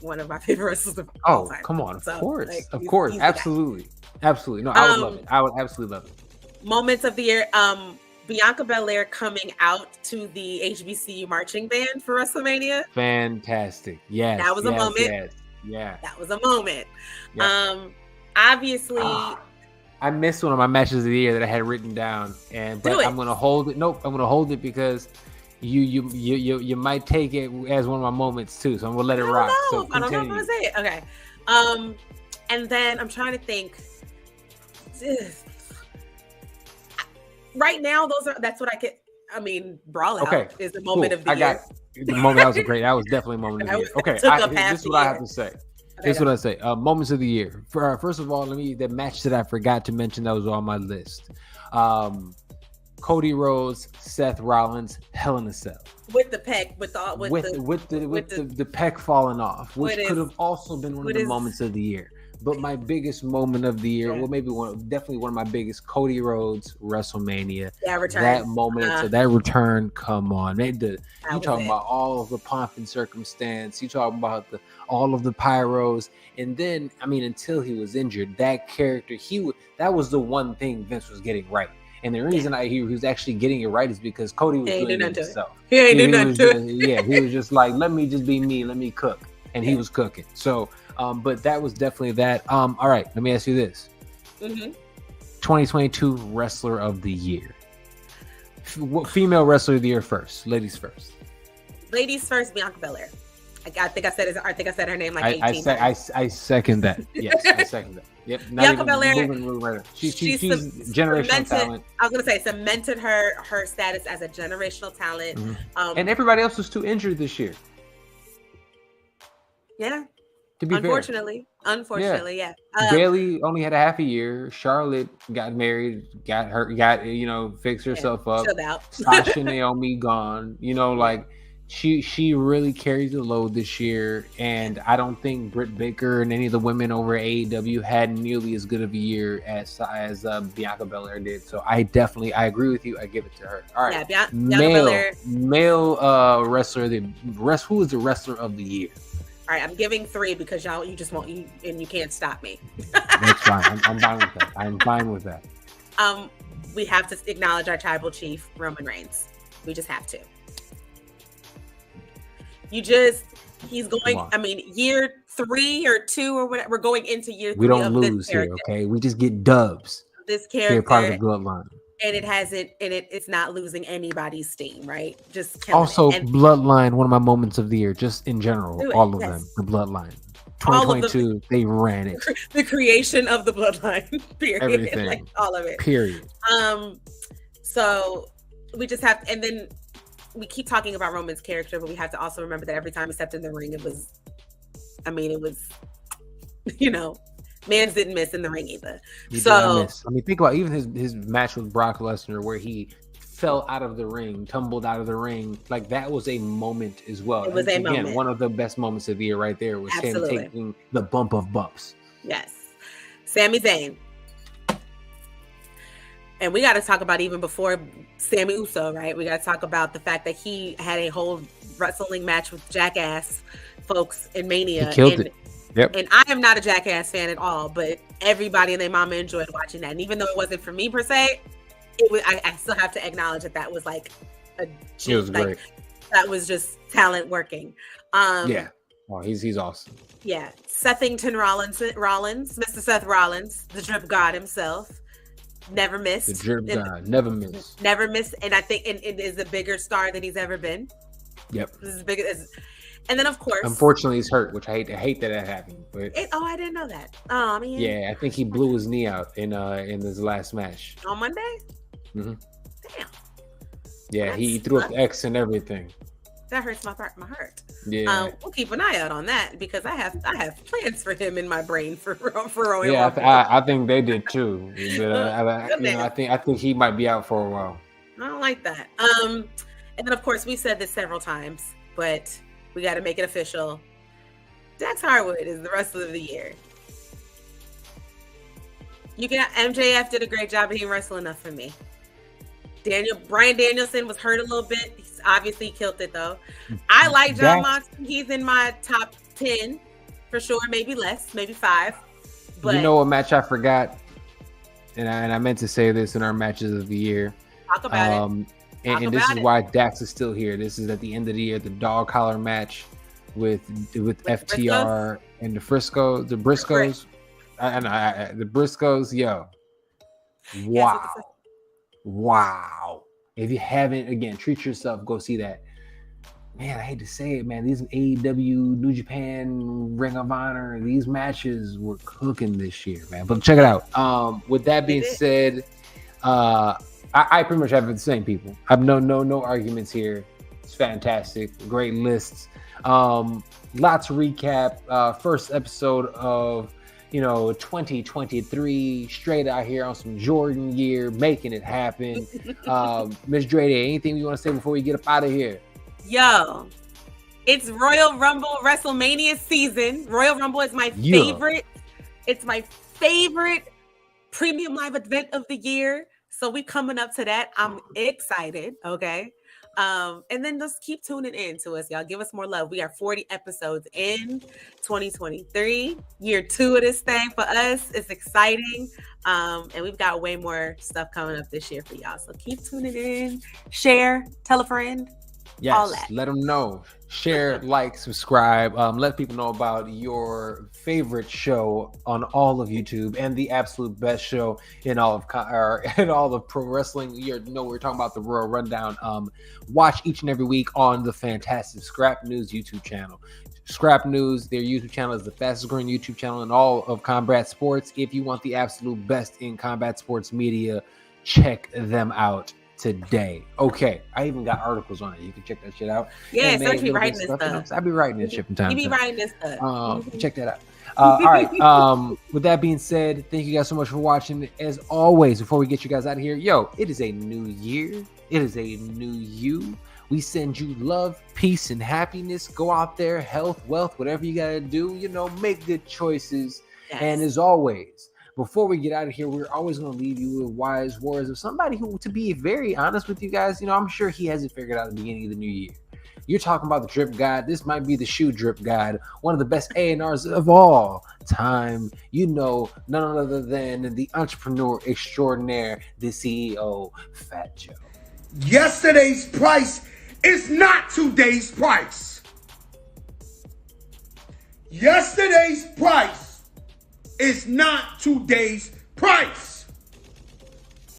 one of my favorite wrestlers of all time. Come on, of course, absolutely. No, I would love it. I would absolutely love it. Moments of the year. Bianca Belair coming out to the HBCU marching band for WrestleMania. Fantastic. Yes. That was a moment. Yes. Yeah. That was a moment. Yep. Obviously. I missed one of my matches of the year that I had written down, but I'm gonna hold it. Nope, I'm gonna hold it because you might take it as one of my moments too. So I'm gonna let it rock. So I don't know if I'm gonna say it. Okay. And then I'm trying to think. Right now, that's what I could. I mean, Brawl Out is the moment of the year. The moment. That was definitely a moment of the year. Okay, this is what I have to say. This is what I say. Moments of the year. First of all, the match that I forgot to mention that was on my list. Cody Rhodes, Seth Rollins, Hell in a Cell. With the pec, with the pec falling off, which could have also been one of the moments of the year. But my biggest moment of the year, definitely one of my biggest, Cody Rhodes, WrestleMania. That moment, so that return, come on. You talking about all of the pomp and circumstance. You talking about all of the pyros. And then, until he was injured, that character, that was the one thing Vince was getting right. And the reason he was actually getting it right is because Cody was doing it himself. He was just like, let me just be me, let me cook. And he was cooking. So, but that was definitely that. All right, let me ask you this. 2022 Wrestler of the Year. Female Wrestler of the Year first. Ladies first. Ladies first, Bianca Belair. I think I said her name like 18 times. I second that. Yes, I second that. Yep. Bianca Belair. She's generational talent. I was gonna say cemented her status as a generational talent. And everybody else was too injured this year. Yeah. To be unfortunately, yeah. Bayley only had a half a year. Charlotte got married, got hurt, fixed herself up. Chilled out. Sasha, Naomi gone. She really carried the load this year, and I don't think Britt Baker and any of the women over at AEW had nearly as good of a year as Bianca Belair did. So I agree with you. I give it to her. All right, yeah, Bianca Belair. Male wrestler. Who is the wrestler of the year? All right, I'm giving 3 because you just won't, and you can't stop me. That's fine. I'm fine with that. I'm fine with that. We have to acknowledge our tribal chief, Roman Reigns. We just have to. He's going, year 3 or 2 or whatever, we're going into year 3. We don't lose here, okay? We just get dubs. This character. They're part of the bloodline. And it's not losing anybody's steam, right? Just also bloodline, one of my moments of the year, just in general, all of them, the bloodline. 2022, they ran it. The creation of the bloodline, period. Everything, all of it, period. So we just have, and then we keep talking about Roman's character, but we have to also remember that every time he stepped in the ring, it was, Mans didn't miss in the ring either. He did not miss. Think about even his match with Brock Lesnar where he fell out of the ring, tumbled out of the ring. Like, that was a moment as well. It was a moment. One of the best moments of the year right there was him taking the bump of bumps. Yes. Sami Zayn. And we got to talk about even before Sami Uso, right? We got to talk about the fact that he had a whole wrestling match with Jackass folks in Mania. He killed it. Yep. And I am not a Jackass fan at all, but everybody and their mama enjoyed watching that. And even though it wasn't for me per se, I still have to acknowledge that was like it was great. That was just talent working. Yeah. Oh, he's awesome. Yeah. Sethington Rollins, Mr. Seth Rollins, the drip god himself. Never missed. The drip god, never missed. Never missed. And I think it is a bigger star than he's ever been. Yep. This is big as. And then, of course, unfortunately, he's hurt, which I hate that it happened. But I didn't know that. Oh, man. Yeah, I think he blew his knee out in his last match on Monday. Mm-hmm. Damn. Yeah, he threw up the X and everything. That hurts my heart. Yeah. We'll keep an eye out on that because I have plans for him in my brain for Rowan. Yeah, I think they did too. But, I think he might be out for a while. I don't like that. And then, of course, we've said this several times, but we got to make it official. Dax Harwood is the Wrestler of the Year. MJF did a great job, but he didn't wrestle enough for me. Bryan Danielson was hurt a little bit. He's obviously killed it though. I like John Moxley. He's in my top 10 for sure. Maybe less, maybe 5. But you know what match I forgot? And I meant to say this in our matches of the year. Talk about it. And this is why Dax is still here. This is at the end of the year, the dog collar match with FTR and the Briscoes. The Briscoes, yo. Wow. If you haven't, again, treat yourself, go see that. Man, I hate to say it, man. These AEW, New Japan, Ring of Honor, these matches were cooking this year, man. But check it out. With that being said, I pretty much have the same people. I have no arguments here. It's fantastic. Great lists. Lots to recap. First episode of 2023, straight out here on some Jordan gear, making it happen. Ms. Drade, anything you want to say before we get up out of here? Yo, it's Royal Rumble WrestleMania season. Royal Rumble is my favorite. It's my favorite premium live event of the year. So we coming up to that. I'm excited. Okay. And then just keep tuning in to us, y'all. Give us more love. We are 40 episodes in 2023. Year 2 of this thing for us. It's exciting. And we've got way more stuff coming up this year for y'all. So keep tuning in. Share. Tell a friend. Yes, let them know. Share, like, subscribe. Let people know about your favorite show on all of YouTube and the absolute best show in all of pro wrestling. We're talking about the Royal Rundown. Watch each and every week on the fantastic Scrap News YouTube channel. Scrap News, their YouTube channel is the fastest growing YouTube channel in all of combat sports. If you want the absolute best in combat sports media, check them out today. Okay, I even got articles on it. You can check that shit out. Yeah, Serg be writing this stuff. I'll be writing this shit from time to time. You be writing this stuff. Check that out. All right. With that being said, thank you guys so much for watching. As always, before we get you guys out of here, it is a new year. It is a new you. We send you love, peace, and happiness. Go out there, health, wealth, whatever you gotta do. Make good choices. Yes. And as always, before we get out of here, we're always going to leave you with wise words of somebody who, to be very honest with you guys, I'm sure he hasn't figured out the beginning of the new year. You're talking about the drip god. This might be the shoe drip god, one of the best A&Rs of all time. None other than the entrepreneur extraordinaire, the CEO, Fat Joe. Yesterday's price is not today's price. Yesterday's price is not today's price.